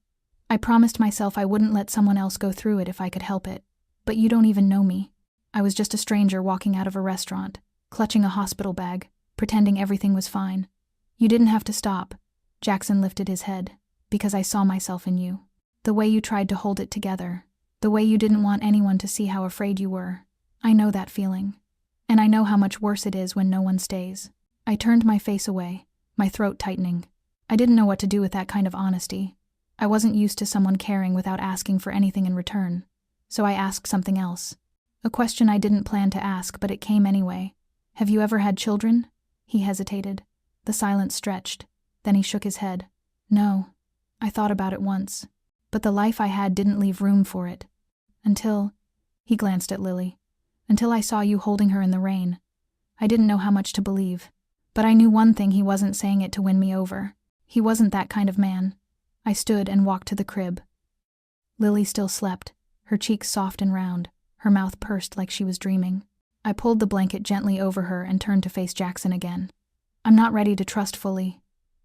I promised myself I wouldn't let someone else go through it if I could help it. But you don't even know me. I was just a stranger walking out of a restaurant, clutching a hospital bag, pretending everything was fine. You didn't have to stop." Jackson lifted his head, "because I saw myself in you. The way you tried to hold it together, the way you didn't want anyone to see how afraid you were. I know that feeling. And I know how much worse it is when no one stays." I turned my face away, my throat tightening. I didn't know what to do with that kind of honesty. I wasn't used to someone caring without asking for anything in return. So I asked something else. A question I didn't plan to ask, but it came anyway. "Have you ever had children?" He hesitated. The silence stretched. Then he shook his head. "No. I thought about it once. But the life I had didn't leave room for it. Until," he glanced at Lily, "until I saw you holding her in the rain. I didn't know how much to believe. But I knew one thing: he wasn't saying it to win me over. He wasn't that kind of man." I stood and walked to the crib. Lily still slept, her cheeks soft and round, her mouth pursed like she was dreaming. I pulled the blanket gently over her and turned to face Jackson again. "I'm not ready to trust fully.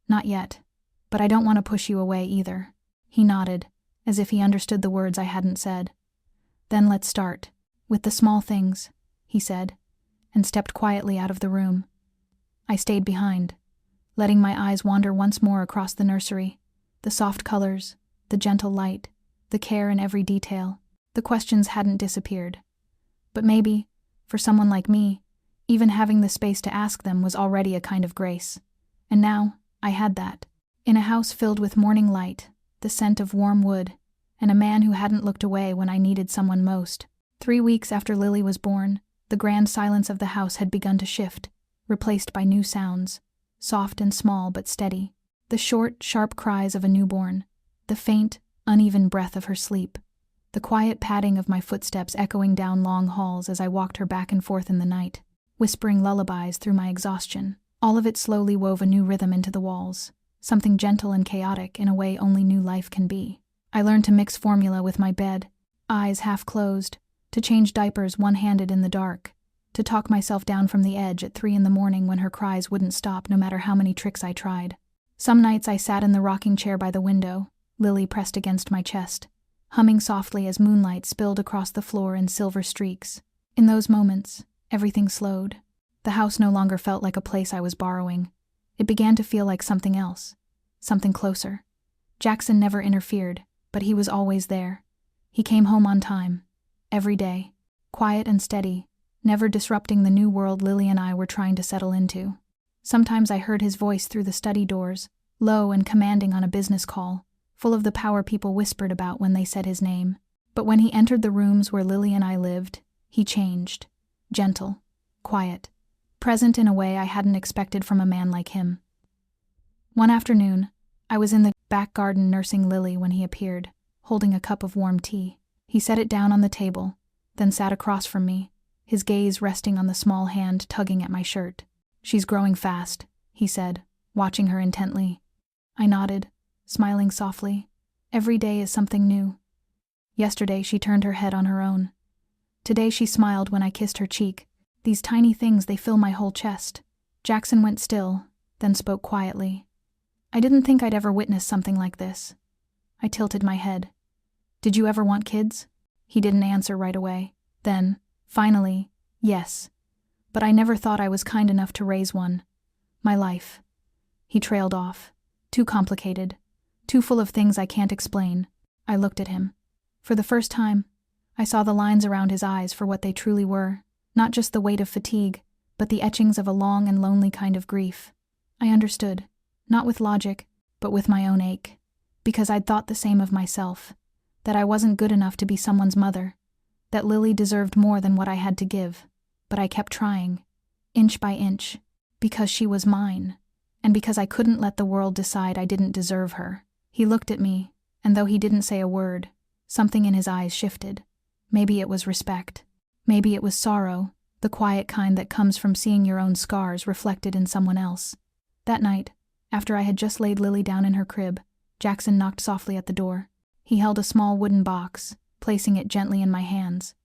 Not yet. But I don't want to push you away either." He nodded, as if he understood the words I hadn't said. "Then let's start. With the small things," he said, and stepped quietly out of the room. I stayed behind, letting my eyes wander once more across the nursery. The soft colors, the gentle light, the care in every detail. The questions hadn't disappeared. But maybe, for someone like me, even having the space to ask them was already a kind of grace. And now, I had that. In a house filled with morning light, the scent of warm wood, and a man who hadn't looked away when I needed someone most. 3 weeks after Lily was born, the grand silence of the house had begun to shift, replaced by new sounds, soft and small but steady. The short, sharp cries of a newborn, the faint, uneven breath of her sleep, the quiet padding of my footsteps echoing down long halls as I walked her back and forth in the night, whispering lullabies through my exhaustion. All of it slowly wove a new rhythm into the walls, something gentle and chaotic in a way only new life can be. I learned to mix formula with my bed, eyes half closed, to change diapers one-handed in the dark, to talk myself down from the edge at 3 a.m. when her cries wouldn't stop no matter how many tricks I tried. Some nights I sat in the rocking chair by the window, Lily pressed against my chest, humming softly as moonlight spilled across the floor in silver streaks. In those moments, everything slowed. The house no longer felt like a place I was borrowing. It began to feel like something else, something closer. Jackson never interfered, but he was always there. He came home on time, every day, quiet and steady, never disrupting the new world Lily and I were trying to settle into. Sometimes I heard his voice through the study doors, low and commanding on a business call, full of the power people whispered about when they said his name. But when he entered the rooms where Lily and I lived, he changed. Gentle, quiet, present in a way I hadn't expected from a man like him. One afternoon, I was in the back garden nursing Lily when he appeared, holding a cup of warm tea. He set it down on the table, then sat across from me, his gaze resting on the small hand tugging at my shirt. "She's growing fast," he said, watching her intently. I nodded, smiling softly. Every day is something new. Yesterday she turned her head on her own. Today she smiled when I kissed her cheek. These tiny things, they fill my whole chest. Jackson went still, then spoke quietly. I didn't think I'd ever witness something like this. I tilted my head. "Did you ever want kids?" He didn't answer right away. Then, finally, "Yes. But I never thought I was kind enough to raise one. My life." He trailed off. "Too complicated. Too full of things I can't explain." I looked at him. For the first time, I saw the lines around his eyes for what they truly were, not just the weight of fatigue, but the etchings of a long and lonely kind of grief. I understood, not with logic, but with my own ache, because I'd thought the same of myself, that I wasn't good enough to be someone's mother, that Lily deserved more than what I had to give, but I kept trying, inch by inch, because she was mine, and because I couldn't let the world decide I didn't deserve her. He looked at me, and though he didn't say a word, something in his eyes shifted. Maybe it was respect. Maybe it was sorrow, the quiet kind that comes from seeing your own scars reflected in someone else. That night, after I had just laid Lily down in her crib, Jackson knocked softly at the door. He held a small wooden box, placing it gently in my hands.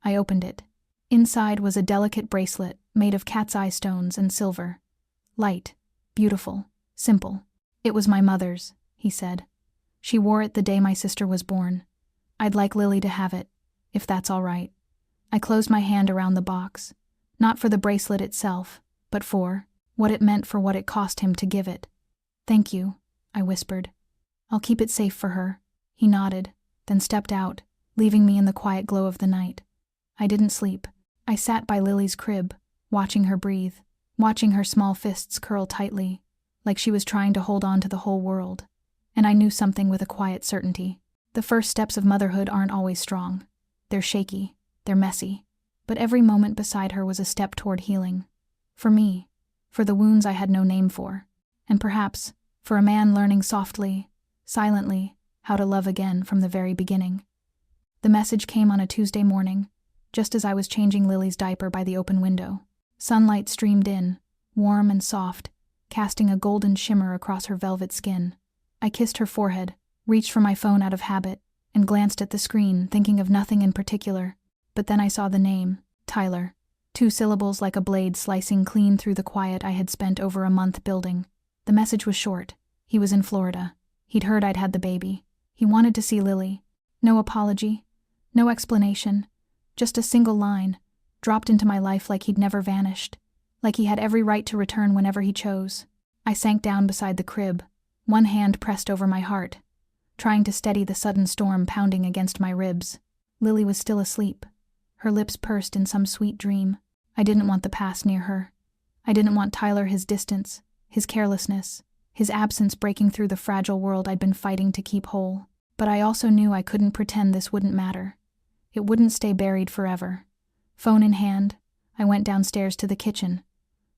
I opened it. Inside was a delicate bracelet made of cat's eye stones and silver. Light, beautiful, simple. "It was my mother's," he said. "She wore it the day my sister was born. I'd like Lily to have it, if that's all right." I closed my hand around the box, not for the bracelet itself, but for what it meant, for what it cost him to give it. "Thank you," I whispered. "I'll keep it safe for her." He nodded, then stepped out, leaving me in the quiet glow of the night. I didn't sleep. I sat by Lily's crib, watching her breathe, watching her small fists curl tightly, like she was trying to hold on to the whole world. And I knew something with a quiet certainty. The first steps of motherhood aren't always strong. They're shaky, they're messy. But every moment beside her was a step toward healing. For me, for the wounds I had no name for. And perhaps, for a man learning softly, silently, how to love again from the very beginning. The message came on a Tuesday morning, just as I was changing Lily's diaper by the open window. Sunlight streamed in, warm and soft, casting a golden shimmer across her velvet skin. I kissed her forehead, reached for my phone out of habit, and glanced at the screen, thinking of nothing in particular. But then I saw the name, Tyler. 2 syllables like a blade slicing clean through the quiet I had spent over a month building. The message was short. He was in Florida. He'd heard I'd had the baby. He wanted to see Lily. No apology, no explanation, just a single line, dropped into my life like he'd never vanished, like he had every right to return whenever he chose. I sank down beside the crib, one hand pressed over my heart, trying to steady the sudden storm pounding against my ribs. Lily was still asleep, her lips pursed in some sweet dream. I didn't want the past near her. I didn't want Tyler, his distance, his carelessness, his absence breaking through the fragile world I'd been fighting to keep whole. But I also knew I couldn't pretend this wouldn't matter. It wouldn't stay buried forever. Phone in hand, I went downstairs to the kitchen,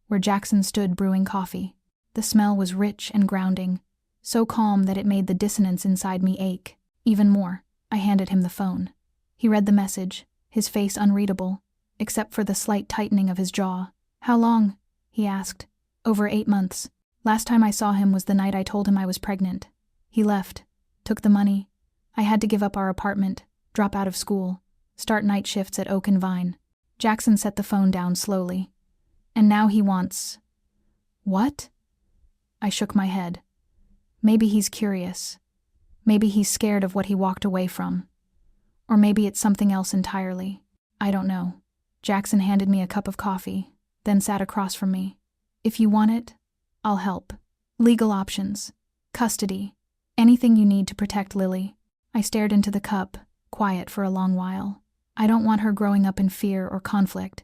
where Jackson stood brewing coffee. The smell was rich and grounding, so calm that it made the dissonance inside me ache. Even more, I handed him the phone. He read the message, his face unreadable, except for the slight tightening of his jaw. "How long?" he asked. "Over 8 months. Last time I saw him was the night I told him I was pregnant. He left, took the money. I had to give up our apartment, drop out of school. Start night shifts at Oak and Vine. Jackson set the phone down slowly. And now he wants… What? I shook my head. Maybe he's curious. Maybe he's scared of what he walked away from. Or maybe it's something else entirely. I don't know. Jackson handed me a cup of coffee, then sat across from me. If you want it, I'll help. Legal options. Custody. Anything you need to protect Lily. I stared into the cup, quiet for a long while. I don't want her growing up in fear or conflict,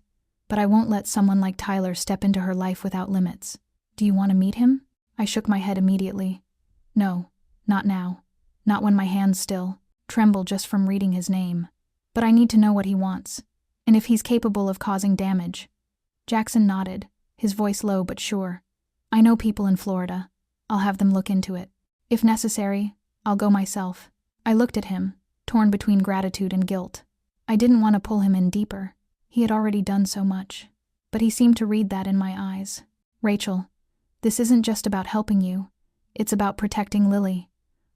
but I won't let someone like Tyler step into her life without limits. Do you want to meet him? I shook my head immediately. No, not now. Not when my hands still tremble just from reading his name. But I need to know what he wants, and if he's capable of causing damage. Jackson nodded, his voice low but sure. I know people in Florida. I'll have them look into it. If necessary, I'll go myself. I looked at him, torn between gratitude and guilt. I didn't want to pull him in deeper. He had already done so much. But he seemed to read that in my eyes. Rachel, this isn't just about helping you. It's about protecting Lily.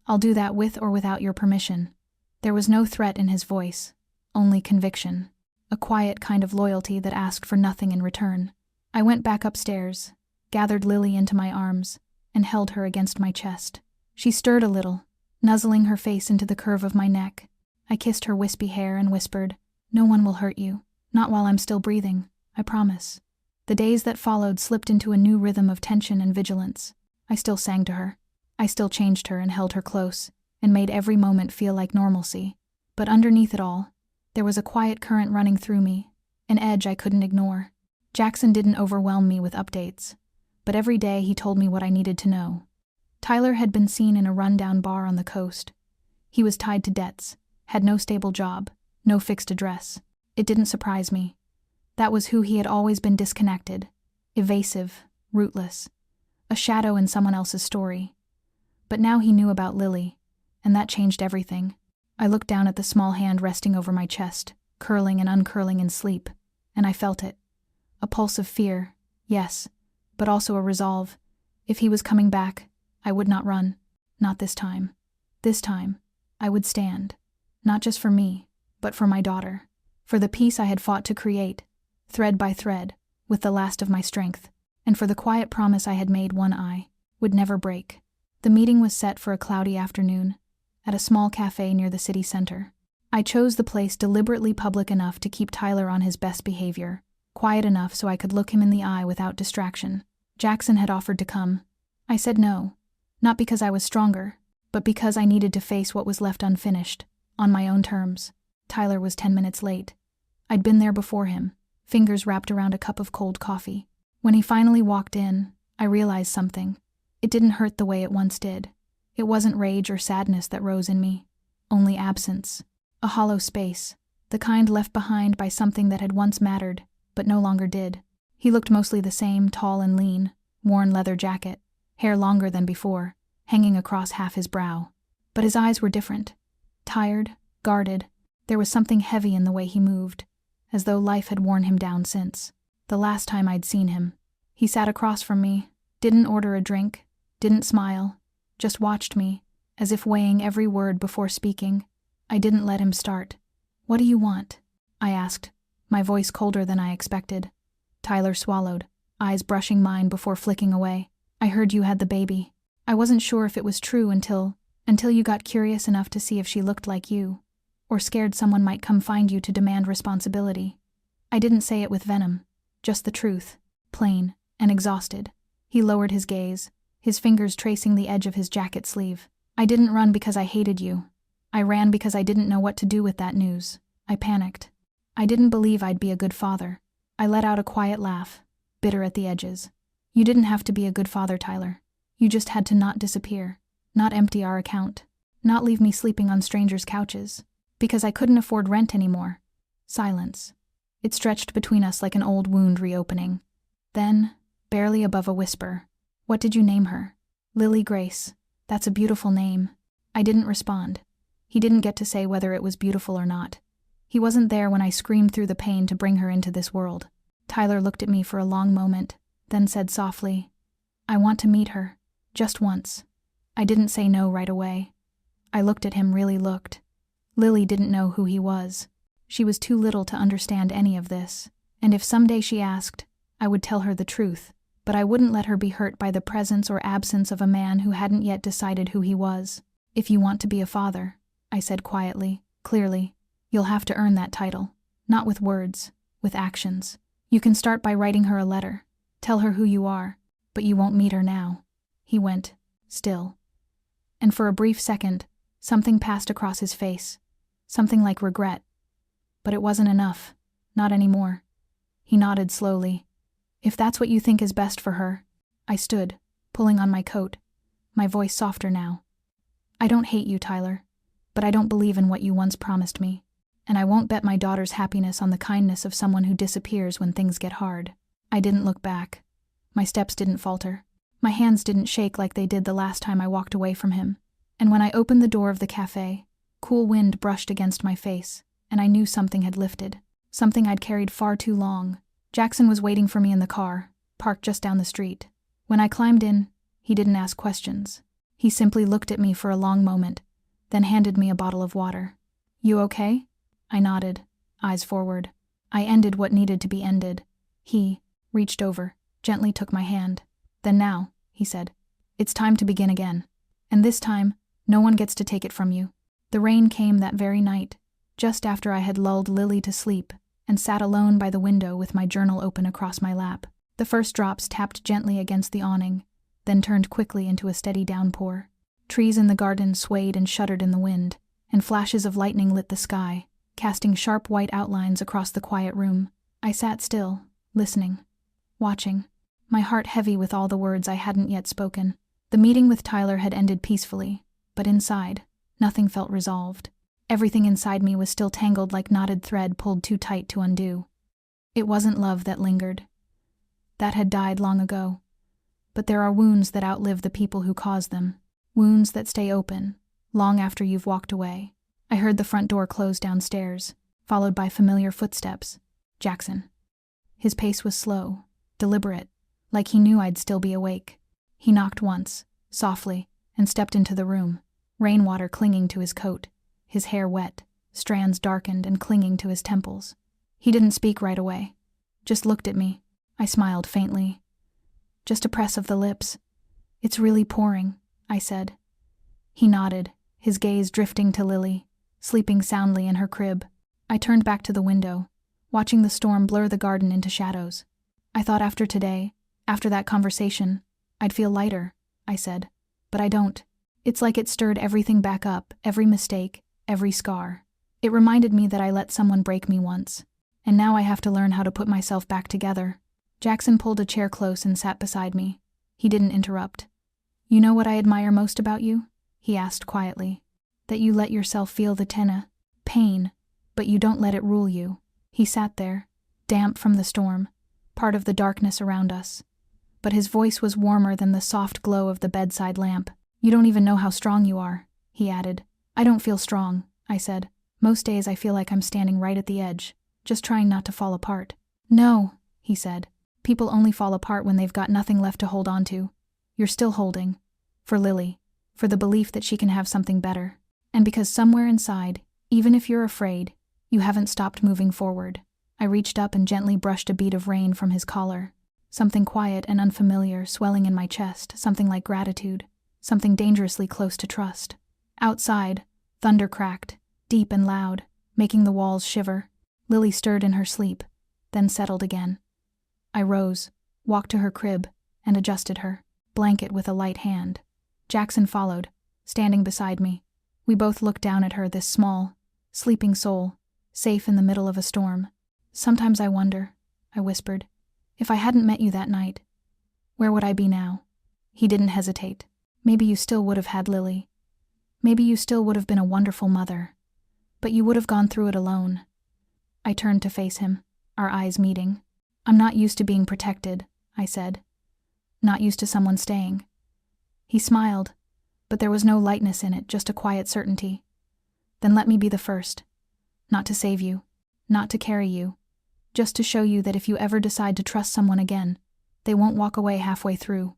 I'll do that with or without your permission. There was no threat in his voice, only conviction. A quiet kind of loyalty that asked for nothing in return. I went back upstairs, gathered Lily into my arms, and held her against my chest. She stirred a little, nuzzling her face into the curve of my neck. I kissed her wispy hair and whispered, "No one will hurt you. Not while I'm still breathing, I promise." The days that followed slipped into a new rhythm of tension and vigilance. I still sang to her. I still changed her and held her close, and made every moment feel like normalcy. But underneath it all, there was a quiet current running through me, an edge I couldn't ignore. Jackson didn't overwhelm me with updates, but every day he told me what I needed to know. Tyler had been seen in a rundown bar on the coast. He was tied to debts, had no stable job, no fixed address. It didn't surprise me. That was who he had always been: disconnected, evasive, rootless, a shadow in someone else's story. But now he knew about Lily, and that changed everything. I looked down at the small hand resting over my chest, curling and uncurling in sleep, and I felt it. A pulse of fear, yes, but also a resolve. If he was coming back, I would not run. Not this time. This time, I would stand. Not just for me, but for my daughter. For the peace I had fought to create, thread by thread, with the last of my strength. And for the quiet promise I had made one eye would never break. The meeting was set for a cloudy afternoon, at a small cafe near the city center. I chose the place deliberately public enough to keep Tyler on his best behavior, quiet enough so I could look him in the eye without distraction. Jackson had offered to come. I said no, not because I was stronger, but because I needed to face what was left unfinished, on my own terms. Tyler was 10 minutes late. I'd been there before him, fingers wrapped around a cup of cold coffee. When he finally walked in, I realized something. It didn't hurt the way it once did. It wasn't rage or sadness that rose in me, only absence. A hollow space, the kind left behind by something that had once mattered, but no longer did. He looked mostly the same, tall and lean, worn leather jacket, hair longer than before, hanging across half his brow. But his eyes were different. Tired, guarded. There was something heavy in the way he moved, as though life had worn him down since the last time I'd seen him. He sat across from me, didn't order a drink, didn't smile, just watched me, as if weighing every word before speaking. I didn't let him start. "What do you want?" I asked, my voice colder than I expected. Tyler swallowed, eyes brushing mine before flicking away. "I heard you had the baby. I wasn't sure if it was true until you got curious enough to see if she looked like you, or scared someone might come find you to demand responsibility." I didn't say it with venom, just the truth, plain and exhausted. He lowered his gaze, his fingers tracing the edge of his jacket sleeve. "I didn't run because I hated you. I ran because I didn't know what to do with that news. I panicked. I didn't believe I'd be a good father." I let out a quiet laugh, bitter at the edges. "You didn't have to be a good father, Tyler. You just had to not disappear, not empty our account, not leave me sleeping on strangers' couches, because I couldn't afford rent anymore." Silence. It stretched between us like an old wound reopening. Then, barely above a whisper, "What did you name her?" "Lily Grace. That's a beautiful name." I didn't respond. He didn't get to say whether it was beautiful or not. He wasn't there when I screamed through the pain to bring her into this world. Tyler looked at me for a long moment, then said softly, "I want to meet her, just once." I didn't say no right away. I looked at him, really looked. Lily didn't know who he was. She was too little to understand any of this, and if someday she asked, I would tell her the truth, but I wouldn't let her be hurt by the presence or absence of a man who hadn't yet decided who he was. If you want to be a father, I said quietly, clearly, you'll have to earn that title. Not with words, with actions. You can start by writing her a letter. Tell her who you are, but you won't meet her now. He went, still. And for a brief second, something passed across his face. Something like regret. But it wasn't enough. Not anymore. He nodded slowly. If that's what you think is best for her. I stood, pulling on my coat, my voice softer now. I don't hate you, Tyler, but I don't believe in what you once promised me, and I won't bet my daughter's happiness on the kindness of someone who disappears when things get hard. I didn't look back. My steps didn't falter. My hands didn't shake like they did the last time I walked away from him. And when I opened the door of the cafe, cool wind brushed against my face, and I knew something had lifted. Something I'd carried far too long. Jackson was waiting for me in the car, parked just down the street. When I climbed in, he didn't ask questions. He simply looked at me for a long moment, then handed me a bottle of water. You okay? I nodded, eyes forward. I ended what needed to be ended. He reached over, gently took my hand. Then now, he said, it's time to begin again. And this time, no one gets to take it from you. The rain came that very night, just after I had lulled Lily to sleep and sat alone by the window with my journal open across my lap. The first drops tapped gently against the awning, then turned quickly into a steady downpour. Trees in the garden swayed and shuddered in the wind, and flashes of lightning lit the sky, casting sharp white outlines across the quiet room. I sat still, listening, watching, my heart heavy with all the words I hadn't yet spoken. The meeting with Tyler had ended peacefully, but inside, nothing felt resolved. Everything inside me was still tangled like knotted thread pulled too tight to undo. It wasn't love that lingered. That had died long ago. But there are wounds that outlive the people who cause them. Wounds that stay open, long after you've walked away. I heard the front door close downstairs, followed by familiar footsteps. Jackson. His pace was slow, deliberate, like he knew I'd still be awake. He knocked once, softly, and stepped into the room, rainwater clinging to his coat, his hair wet, strands darkened and clinging to his temples. He didn't speak right away, just looked at me. I smiled faintly. Just a press of the lips. It's really pouring, I said. He nodded, his gaze drifting to Lily, sleeping soundly in her crib. I turned back to the window, watching the storm blur the garden into shadows. I thought after today, after that conversation, I'd feel lighter, I said. But I don't. It's like it stirred everything back up, every mistake, every scar. It reminded me that I let someone break me once, and now I have to learn how to put myself back together. Jackson pulled a chair close and sat beside me. He didn't interrupt. You know what I admire most about you? He asked quietly. That you let yourself feel the pain, but you don't let it rule you. He sat there, damp from the storm, part of the darkness around us. But his voice was warmer than the soft glow of the bedside lamp. You don't even know how strong you are, he added. I don't feel strong, I said. Most days I feel like I'm standing right at the edge, just trying not to fall apart. No, he said. People only fall apart when they've got nothing left to hold on to. You're still holding. For Lily. For the belief that she can have something better. And because somewhere inside, even if you're afraid, you haven't stopped moving forward. I reached up and gently brushed a bead of rain from his collar. Something quiet and unfamiliar swelling in my chest, something like gratitude, something dangerously close to trust. Outside, thunder cracked, deep and loud, making the walls shiver. Lily stirred in her sleep, then settled again. I rose, walked to her crib, and adjusted her blanket with a light hand. Jackson followed, standing beside me. We both looked down at her, this small, sleeping soul, safe in the middle of a storm. Sometimes I wonder, I whispered, if I hadn't met you that night, where would I be now? He didn't hesitate. Maybe you still would have had Lily. Maybe you still would have been a wonderful mother. But you would have gone through it alone. I turned to face him, our eyes meeting. I'm not used to being protected, I said. Not used to someone staying. He smiled, but there was no lightness in it, just a quiet certainty. Then let me be the first. Not to save you, not to carry you, just to show you that if you ever decide to trust someone again, they won't walk away halfway through.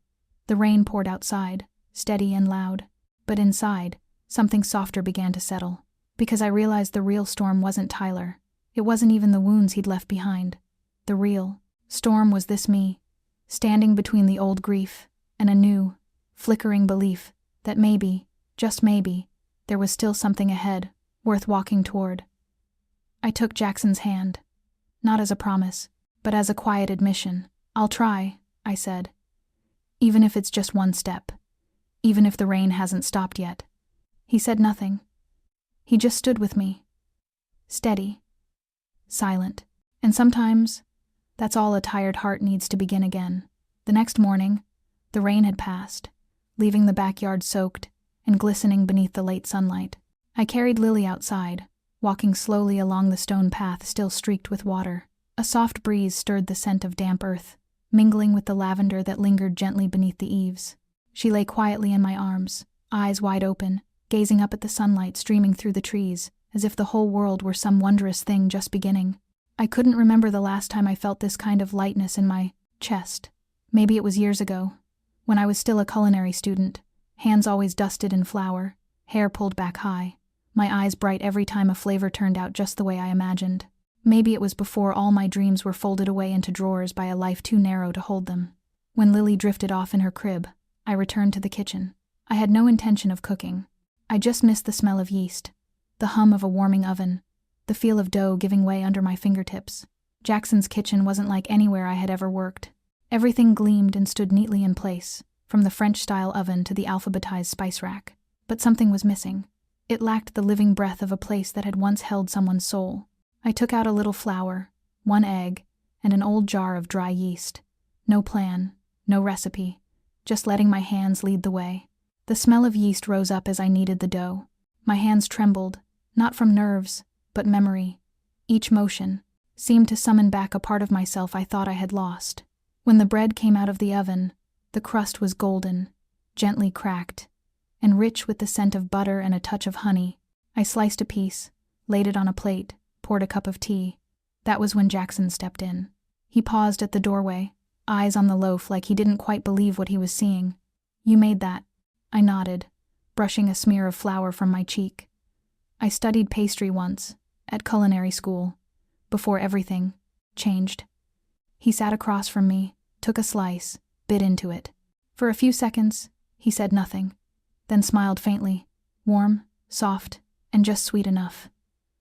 The rain poured outside, steady and loud, but inside, something softer began to settle, because I realized the real storm wasn't Tyler. It wasn't even the wounds he'd left behind. The real storm was this me, standing between the old grief and a new, flickering belief that maybe, just maybe, there was still something ahead, worth walking toward. I took Jackson's hand, not as a promise, but as a quiet admission. "I'll try," I said. "Even if it's just one step. Even if the rain hasn't stopped yet." He said nothing. He just stood with me. Steady. Silent. And sometimes, that's all a tired heart needs to begin again. The next morning, the rain had passed, leaving the backyard soaked and glistening beneath the late sunlight. I carried Lily outside, walking slowly along the stone path still streaked with water. A soft breeze stirred the scent of damp earth, mingling with the lavender that lingered gently beneath the eaves. She lay quietly in my arms, eyes wide open, gazing up at the sunlight streaming through the trees, as if the whole world were some wondrous thing just beginning. I couldn't remember the last time I felt this kind of lightness in my chest. Maybe it was years ago, when I was still a culinary student, hands always dusted in flour, hair pulled back high, my eyes bright every time a flavor turned out just the way I imagined. Maybe it was before all my dreams were folded away into drawers by a life too narrow to hold them. When Lily drifted off in her crib, I returned to the kitchen. I had no intention of cooking. I just missed the smell of yeast, the hum of a warming oven, the feel of dough giving way under my fingertips. Jackson's kitchen wasn't like anywhere I had ever worked. Everything gleamed and stood neatly in place, from the French-style oven to the alphabetized spice rack. But something was missing. It lacked the living breath of a place that had once held someone's soul. I took out a little flour, 1 egg, and an old jar of dry yeast. No plan, no recipe, just letting my hands lead the way. The smell of yeast rose up as I kneaded the dough. My hands trembled, not from nerves, but memory. Each motion seemed to summon back a part of myself I thought I had lost. When the bread came out of the oven, the crust was golden, gently cracked, and rich with the scent of butter and a touch of honey. I sliced a piece, laid it on a plate, poured a cup of tea. That was when Jackson stepped in. He paused at the doorway, eyes on the loaf like he didn't quite believe what he was seeing. "You made that." I nodded, brushing a smear of flour from my cheek. "I studied pastry once, at culinary school, before everything changed." He sat across from me, took a slice, bit into it. For a few seconds, he said nothing, then smiled faintly, warm, soft, and just sweet enough.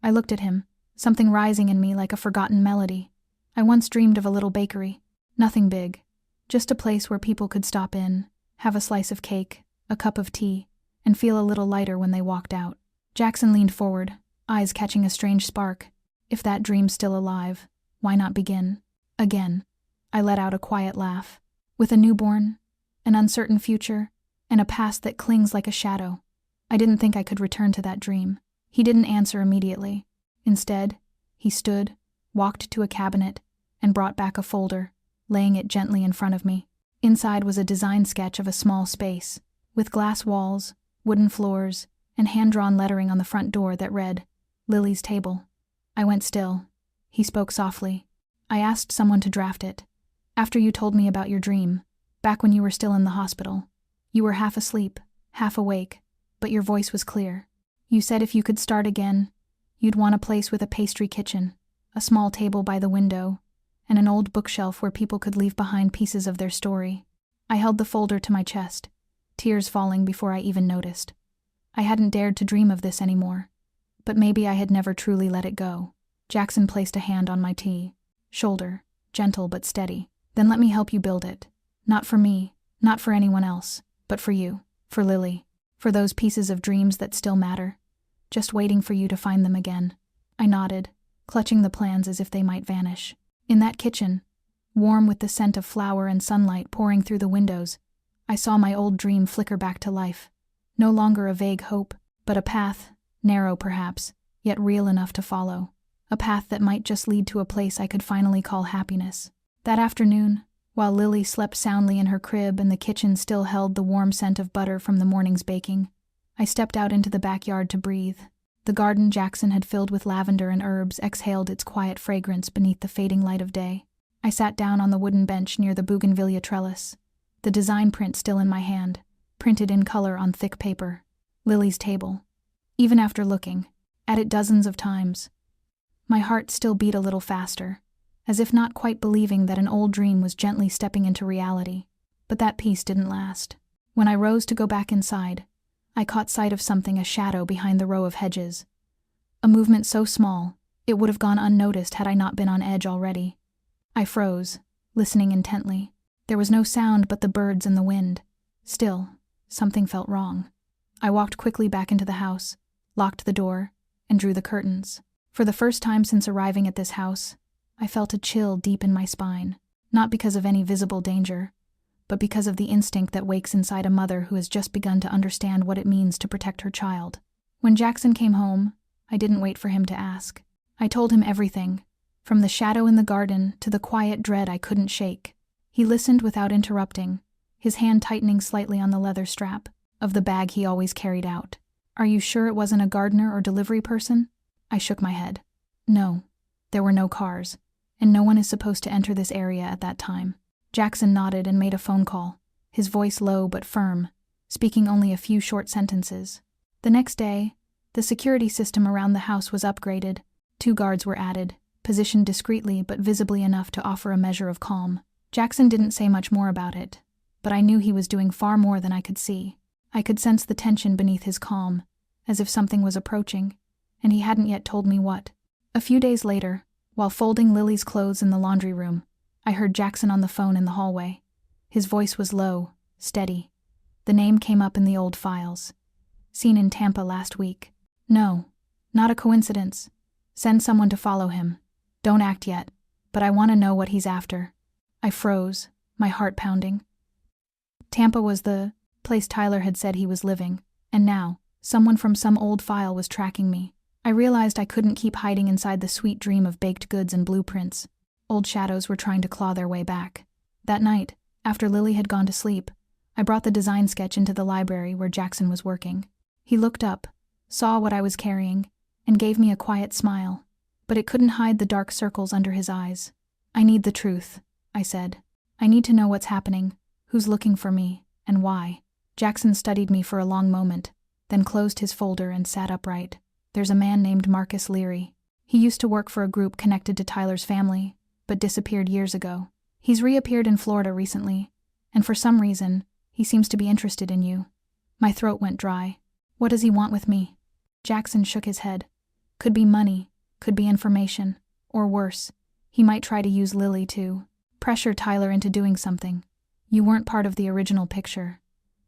I looked at him, something rising in me like a forgotten melody. I once dreamed of a little bakery. Nothing big, just a place where people could stop in, have a slice of cake, a cup of tea, and feel a little lighter when they walked out. Jackson leaned forward, eyes catching a strange spark. If that dream's still alive, why not begin? Again. I let out a quiet laugh. With a newborn, an uncertain future, and a past that clings like a shadow, I didn't think I could return to that dream. He didn't answer immediately. Instead, he stood, walked to a cabinet, and brought back a folder, laying it gently in front of me. Inside was a design sketch of a small space, with glass walls, wooden floors, and hand-drawn lettering on the front door that read, "Lily's Table." I went still. He spoke softly. "I asked someone to draft it. After you told me about your dream, back when you were still in the hospital. You were half asleep, half awake, but your voice was clear. You said if you could start again, you'd want a place with a pastry kitchen, a small table by the window, and an old bookshelf where people could leave behind pieces of their story." I held the folder to my chest, tears falling before I even noticed. I hadn't dared to dream of this anymore, but maybe I had never truly let it go. Jackson placed a hand on my shoulder, gentle but steady. "Then let me help you build it. Not for me, not for anyone else, but for you, for Lily, for those pieces of dreams that still matter, just waiting for you to find them again." I nodded, clutching the plans as if they might vanish. In that kitchen, warm with the scent of flour and sunlight pouring through the windows, I saw my old dream flicker back to life. No longer a vague hope, but a path, narrow perhaps, yet real enough to follow. A path that might just lead to a place I could finally call happiness. That afternoon, while Lily slept soundly in her crib and the kitchen still held the warm scent of butter from the morning's baking, I stepped out into the backyard to breathe. The garden Jackson had filled with lavender and herbs exhaled its quiet fragrance beneath the fading light of day. I sat down on the wooden bench near the bougainvillea trellis, the design print still in my hand, printed in color on thick paper. Lily's Table. Even after looking at it dozens of times, My heart still beat a little faster, as if not quite believing that an old dream was gently stepping into reality. But that peace didn't last. When I rose to go back inside, I caught sight of something, a shadow behind the row of hedges. A movement so small, it would have gone unnoticed had I not been on edge already. I froze, listening intently. There was no sound but the birds and the wind. Still, something felt wrong. I walked quickly back into the house, locked the door, and drew the curtains. For the first time since arriving at this house, I felt a chill deep in my spine, not because of any visible danger, but because of the instinct that wakes inside a mother who has just begun to understand what it means to protect her child. When Jackson came home, I didn't wait for him to ask. I told him everything, from the shadow in the garden to the quiet dread I couldn't shake. He listened without interrupting, his hand tightening slightly on the leather strap of the bag he always carried out. "Are you sure it wasn't a gardener or delivery person?" I shook my head. "No, there were no cars, and no one is supposed to enter this area at that time." Jackson nodded and made a phone call, his voice low but firm, speaking only a few short sentences. The next day, the security system around the house was upgraded. 2 guards were added, positioned discreetly but visibly enough to offer a measure of calm. Jackson didn't say much more about it, but I knew he was doing far more than I could see. I could sense the tension beneath his calm, as if something was approaching, and he hadn't yet told me what. A few days later, while folding Lily's clothes in the laundry room, I heard Jackson on the phone in the hallway. His voice was low, steady. The name came up in the old files. "Seen in Tampa last week." "No, not a coincidence. Send someone to follow him. Don't act yet, but I want to know what he's after." I froze, my heart pounding. Tampa was the place Tyler had said he was living, and now, someone from some old file was tracking me. I realized I couldn't keep hiding inside the sweet dream of baked goods and blueprints. Old shadows were trying to claw their way back. That night, after Lily had gone to sleep, I brought the design sketch into the library where Jackson was working. He looked up, saw what I was carrying, and gave me a quiet smile, but it couldn't hide the dark circles under his eyes. "I need the truth," I said. "I need to know what's happening, who's looking for me, and why." Jackson studied me for a long moment, then closed his folder and sat upright. "There's a man named Marcus Leary. He used to work for a group connected to Tyler's family, but disappeared years ago. He's reappeared in Florida recently, and for some reason, he seems to be interested in you." My throat went dry. "What does he want with me?" Jackson shook his head. "Could be money, could be information, or worse, he might try to use Lily to pressure Tyler into doing something. You weren't part of the original picture,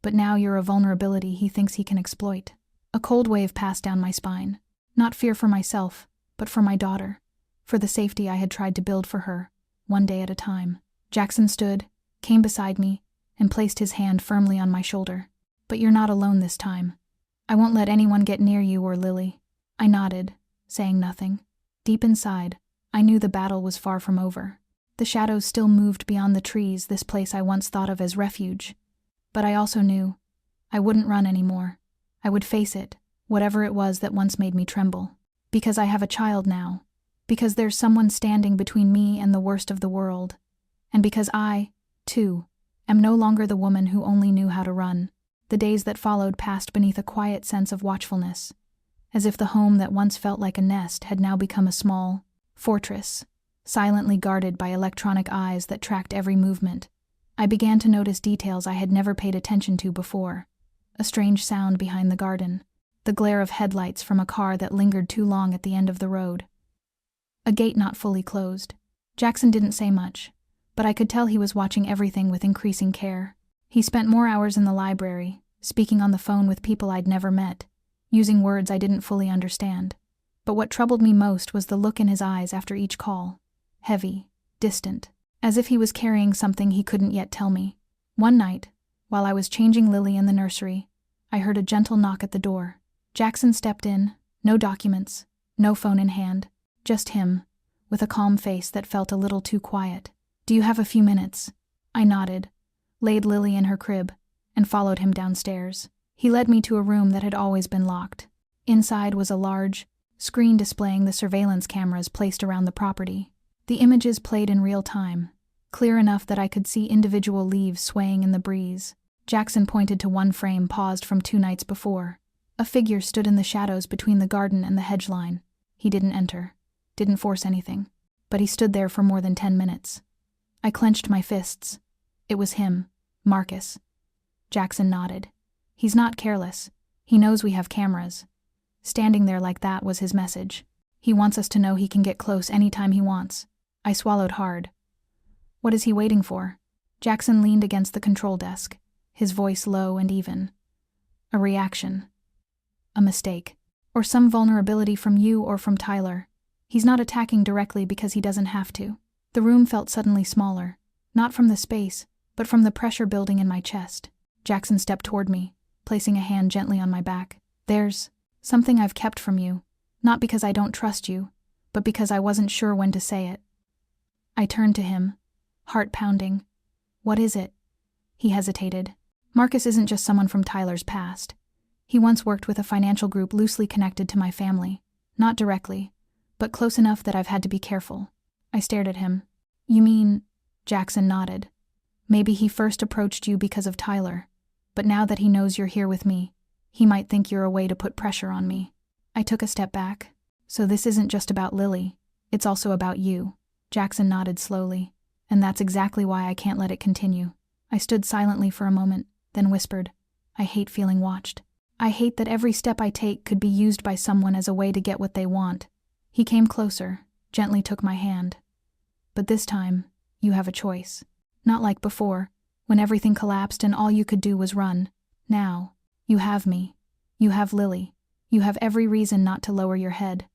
but now you're a vulnerability he thinks he can exploit." A cold wave passed down my spine. Not fear for myself, but for my daughter, for the safety I had tried to build for her, one day at a time. Jackson stood, came beside me, and placed his hand firmly on my shoulder. "But you're not alone this time. I won't let anyone get near you or Lily." I nodded, saying nothing. Deep inside, I knew the battle was far from over. The shadows still moved beyond the trees, this place I once thought of as refuge. But I also knew I wouldn't run anymore. I would face it, whatever it was that once made me tremble. Because I have a child now. Because there's someone standing between me and the worst of the world. And because I, too, am no longer the woman who only knew how to run. The days that followed passed beneath a quiet sense of watchfulness, as if the home that once felt like a nest had now become a small fortress, silently guarded by electronic eyes that tracked every movement. I began to notice details I had never paid attention to before. A strange sound behind the garden, the glare of headlights from a car that lingered too long at the end of the road. A gate not fully closed. Jackson didn't say much, but I could tell he was watching everything with increasing care. He spent more hours in the library, speaking on the phone with people I'd never met, using words I didn't fully understand. But what troubled me most was the look in his eyes after each call. Heavy, distant, as if he was carrying something he couldn't yet tell me. One night, while I was changing Lily in the nursery, I heard a gentle knock at the door. Jackson stepped in, no documents, no phone in hand, just him, with a calm face that felt a little too quiet. "Do you have a few minutes?" I nodded, laid Lily in her crib, and followed him downstairs. He led me to a room that had always been locked. Inside was a large screen displaying the surveillance cameras placed around the property. The images played in real time, clear enough that I could see individual leaves swaying in the breeze. Jackson pointed to one frame paused from 2 nights before. A figure stood in the shadows between the garden and the hedge line. He didn't enter. didn't force anything. But he stood there for more than 10 minutes. I clenched my fists. It was him, Marcus. Jackson nodded. He's not careless. He knows we have cameras. Standing there like that was his message. He wants us to know he can get close anytime he wants. I swallowed hard. What is he waiting for? Jackson leaned against the control desk, his voice low and even. A reaction. A mistake. Or some vulnerability from you or from Tyler. He's not attacking directly because he doesn't have to. The room felt suddenly smaller, not from the space, but from the pressure building in my chest. Jackson stepped toward me, placing a hand gently on my back. There's something I've kept from you, not because I don't trust you, but because I wasn't sure when to say it. I turned to him, heart pounding. What is it? He hesitated. Marcus isn't just someone from Tyler's past. He once worked with a financial group loosely connected to my family, not directly, but close enough that I've had to be careful. I stared at him. You mean? Jackson nodded. Maybe he first approached you because of Tyler, but now that he knows you're here with me, he might think you're a way to put pressure on me. I took a step back. So this isn't just about Lily, it's also about you. Jackson nodded slowly, and that's exactly why I can't let it continue. I stood silently for a moment, then whispered, I hate feeling watched. I hate that every step I take could be used by someone as a way to get what they want. He came closer, gently took my hand. But this time, you have a choice. Not like before, when everything collapsed and all you could do was run. Now, you have me. You have Lily. You have every reason not to lower your head.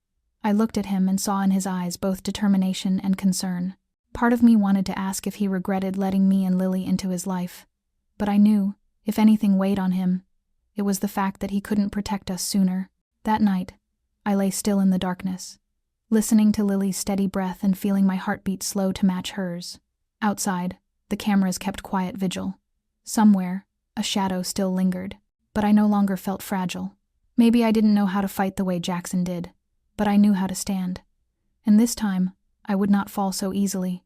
I looked at him and saw in his eyes both determination and concern. Part of me wanted to ask if he regretted letting me and Lily into his life. But I knew, if anything weighed on him, it was the fact that he couldn't protect us sooner. That night, I lay still in the darkness, listening to Lily's steady breath and feeling my heartbeat slow to match hers. Outside, the cameras kept quiet vigil. Somewhere, a shadow still lingered, but I no longer felt fragile. Maybe I didn't know how to fight the way Jackson did, but I knew how to stand. And this time, I would not fall so easily.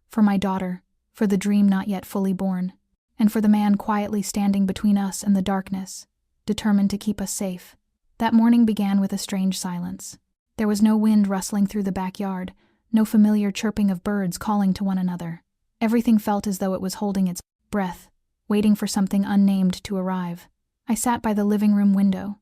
For my daughter, for the dream not yet fully born, and for the man quietly standing between us and the darkness, determined to keep us safe. That morning began with a strange silence. There was no wind rustling through the backyard, no familiar chirping of birds calling to one another. Everything felt as though it was holding its breath, waiting for something unnamed to arrive. I sat by the living room window,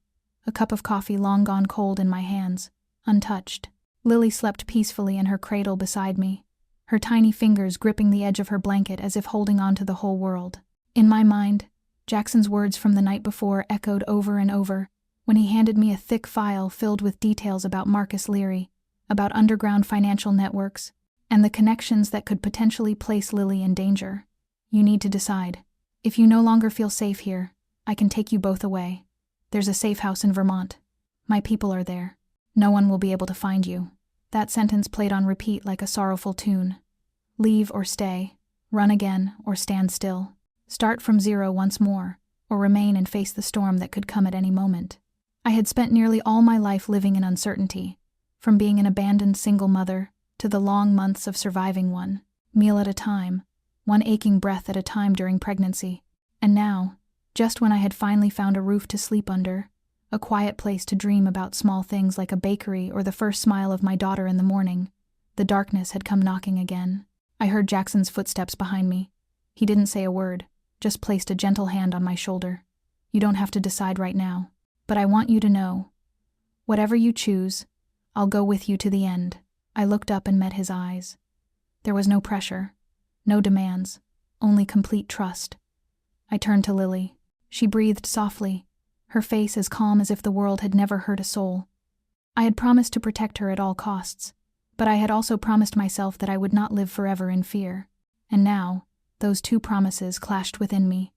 a cup of coffee long gone cold in my hands, untouched. Lily slept peacefully in her cradle beside me, her tiny fingers gripping the edge of her blanket as if holding on to the whole world. In my mind, Jackson's words from the night before echoed over and over when he handed me a thick file filled with details about Marcus Leary, about underground financial networks, and the connections that could potentially place Lily in danger. You need to decide. If you no longer feel safe here, I can take you both away. There's a safe house in Vermont. My people are there. No one will be able to find you. That sentence played on repeat like a sorrowful tune. Leave or stay, run again or stand still. Start from zero once more, or remain and face the storm that could come at any moment. I had spent nearly all my life living in uncertainty, from being an abandoned single mother to the long months of surviving one, meal at a time, one aching breath at a time during pregnancy. And now, just when I had finally found a roof to sleep under, a quiet place to dream about small things like a bakery or the first smile of my daughter in the morning, the darkness had come knocking again. I heard Jackson's footsteps behind me. He didn't say a word, just placed a gentle hand on my shoulder. You don't have to decide right now, but I want you to know. Whatever you choose, I'll go with you to the end. I looked up and met his eyes. There was no pressure, no demands, only complete trust. I turned to Lily. She breathed softly, her face as calm as if the world had never hurt a soul. I had promised to protect her at all costs, but I had also promised myself that I would not live forever in fear. And now, those two promises clashed within me,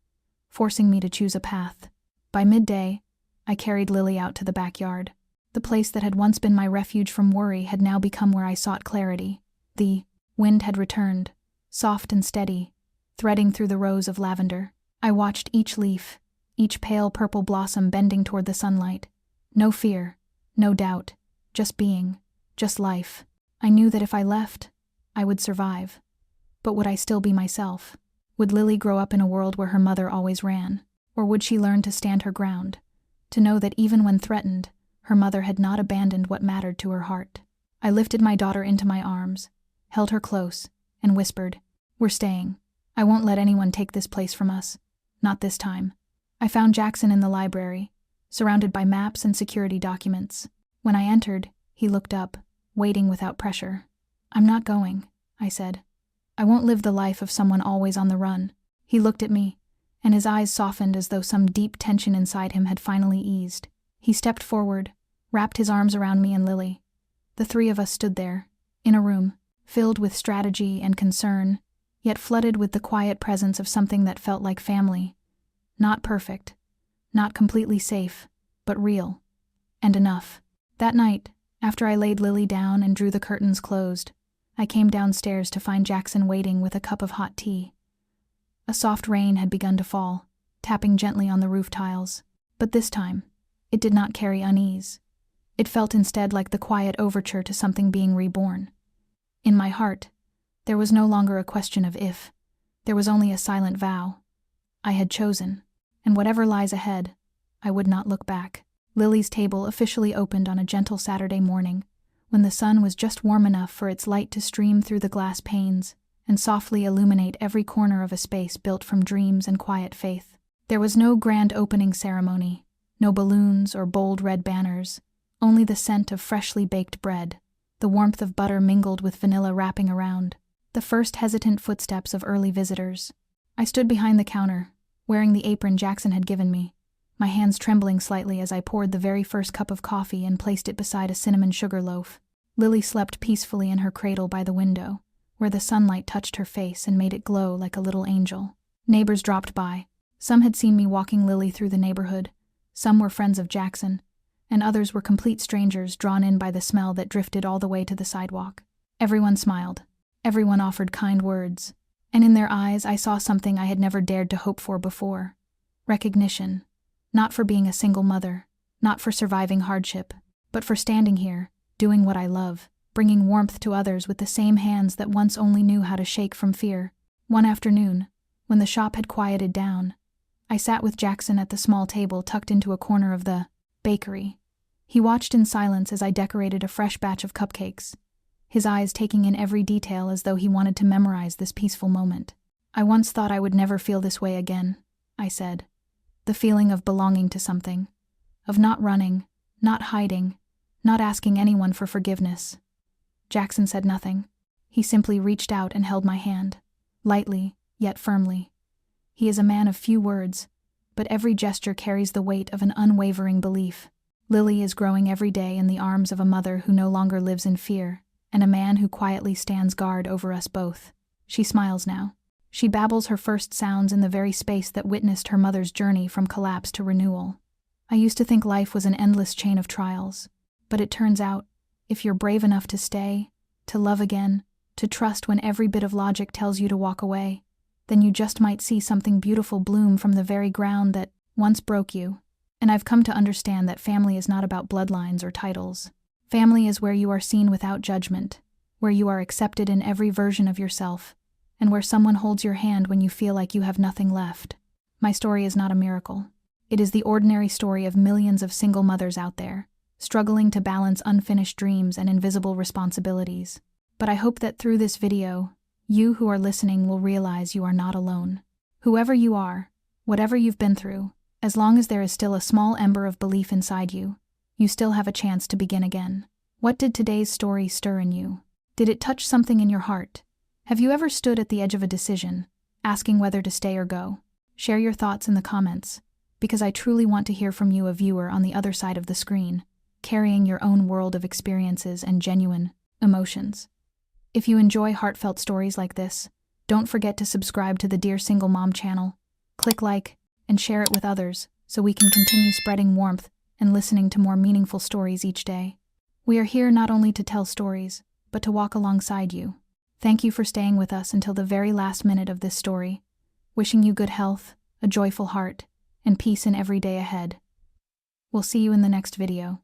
forcing me to choose a path. By midday, I carried Lily out to the backyard. The place that had once been my refuge from worry had now become where I sought clarity. The wind had returned, soft and steady, threading through the rows of lavender. I watched each leaf, each pale purple blossom bending toward the sunlight. No fear, no doubt, just being, just life. I knew that if I left, I would survive. But would I still be myself? Would Lily grow up in a world where her mother always ran? Or would she learn to stand her ground, to know that even when threatened, her mother had not abandoned what mattered to her heart? I lifted my daughter into my arms, held her close, and whispered, "We're staying. I won't let anyone take this place from us. Not this time." I found Jackson in the library, surrounded by maps and security documents. When I entered, he looked up, waiting without pressure. "I'm not going," I said. "I won't live the life of someone always on the run." He looked at me, and his eyes softened as though some deep tension inside him had finally eased. He stepped forward, wrapped his arms around me and Lily. The three of us stood there, in a room, filled with strategy and concern, yet flooded with the quiet presence of something that felt like family. Not perfect, not completely safe, but real. And enough. That night, after I laid Lily down and drew the curtains closed, I came downstairs to find Jackson waiting with a cup of hot tea. A soft rain had begun to fall, tapping gently on the roof tiles. But this time, it did not carry unease. It felt instead like the quiet overture to something being reborn. In my heart, there was no longer a question of if. There was only a silent vow. I had chosen, and whatever lies ahead, I would not look back. Lily's table officially opened on a gentle Saturday morning, when the sun was just warm enough for its light to stream through the glass panes and softly illuminate every corner of a space built from dreams and quiet faith. There was no grand opening ceremony, no balloons or bold red banners, only the scent of freshly baked bread, the warmth of butter mingled with vanilla wrapping around, the first hesitant footsteps of early visitors. I stood behind the counter, wearing the apron Jackson had given me, my hands trembling slightly as I poured the very first cup of coffee and placed it beside a cinnamon sugar loaf. Lily slept peacefully in her cradle by the window, where the sunlight touched her face and made it glow like a little angel. Neighbors dropped by. Some had seen me walking Lily through the neighborhood, some were friends of Jackson, and others were complete strangers drawn in by the smell that drifted all the way to the sidewalk. Everyone smiled. Everyone offered kind words, and in their eyes I saw something I had never dared to hope for before. Recognition. Not for being a single mother, not for surviving hardship, but for standing here, doing what I love, bringing warmth to others with the same hands that once only knew how to shake from fear. One afternoon, when the shop had quieted down, I sat with Jackson at the small table tucked into a corner of the bakery. He watched in silence as I decorated a fresh batch of cupcakes, his eyes taking in every detail as though he wanted to memorize this peaceful moment. "I once thought I would never feel this way again," I said. The feeling of belonging to something, of not running, not hiding, not asking anyone for forgiveness. Jackson said nothing. He simply reached out and held my hand, lightly, yet firmly. He is a man of few words, but every gesture carries the weight of an unwavering belief. Lily is growing every day in the arms of a mother who no longer lives in fear, and a man who quietly stands guard over us both. She smiles now. She babbles her first sounds in the very space that witnessed her mother's journey from collapse to renewal. I used to think life was an endless chain of trials, but it turns out, if you're brave enough to stay, to love again, to trust when every bit of logic tells you to walk away, then you just might see something beautiful bloom from the very ground that once broke you. And I've come to understand that family is not about bloodlines or titles. Family is where you are seen without judgment, where you are accepted in every version of yourself, and where someone holds your hand when you feel like you have nothing left. My story is not a miracle. It is the ordinary story of millions of single mothers out there, struggling to balance unfinished dreams and invisible responsibilities. But I hope that through this video, you who are listening will realize you are not alone. Whoever you are, whatever you've been through, as long as there is still a small ember of belief inside you, you still have a chance to begin again. What did today's story stir in you? Did it touch something in your heart? Have you ever stood at the edge of a decision, asking whether to stay or go? Share your thoughts in the comments, because I truly want to hear from you, a viewer on the other side of the screen, carrying your own world of experiences and genuine emotions. If you enjoy heartfelt stories like this, don't forget to subscribe to the Dear Single Mom channel, click like, and share it with others so we can continue spreading warmth and listening to more meaningful stories each day. We are here not only to tell stories, but to walk alongside you. Thank you for staying with us until the very last minute of this story. Wishing you good health, a joyful heart, and peace in every day ahead. We'll see you in the next video.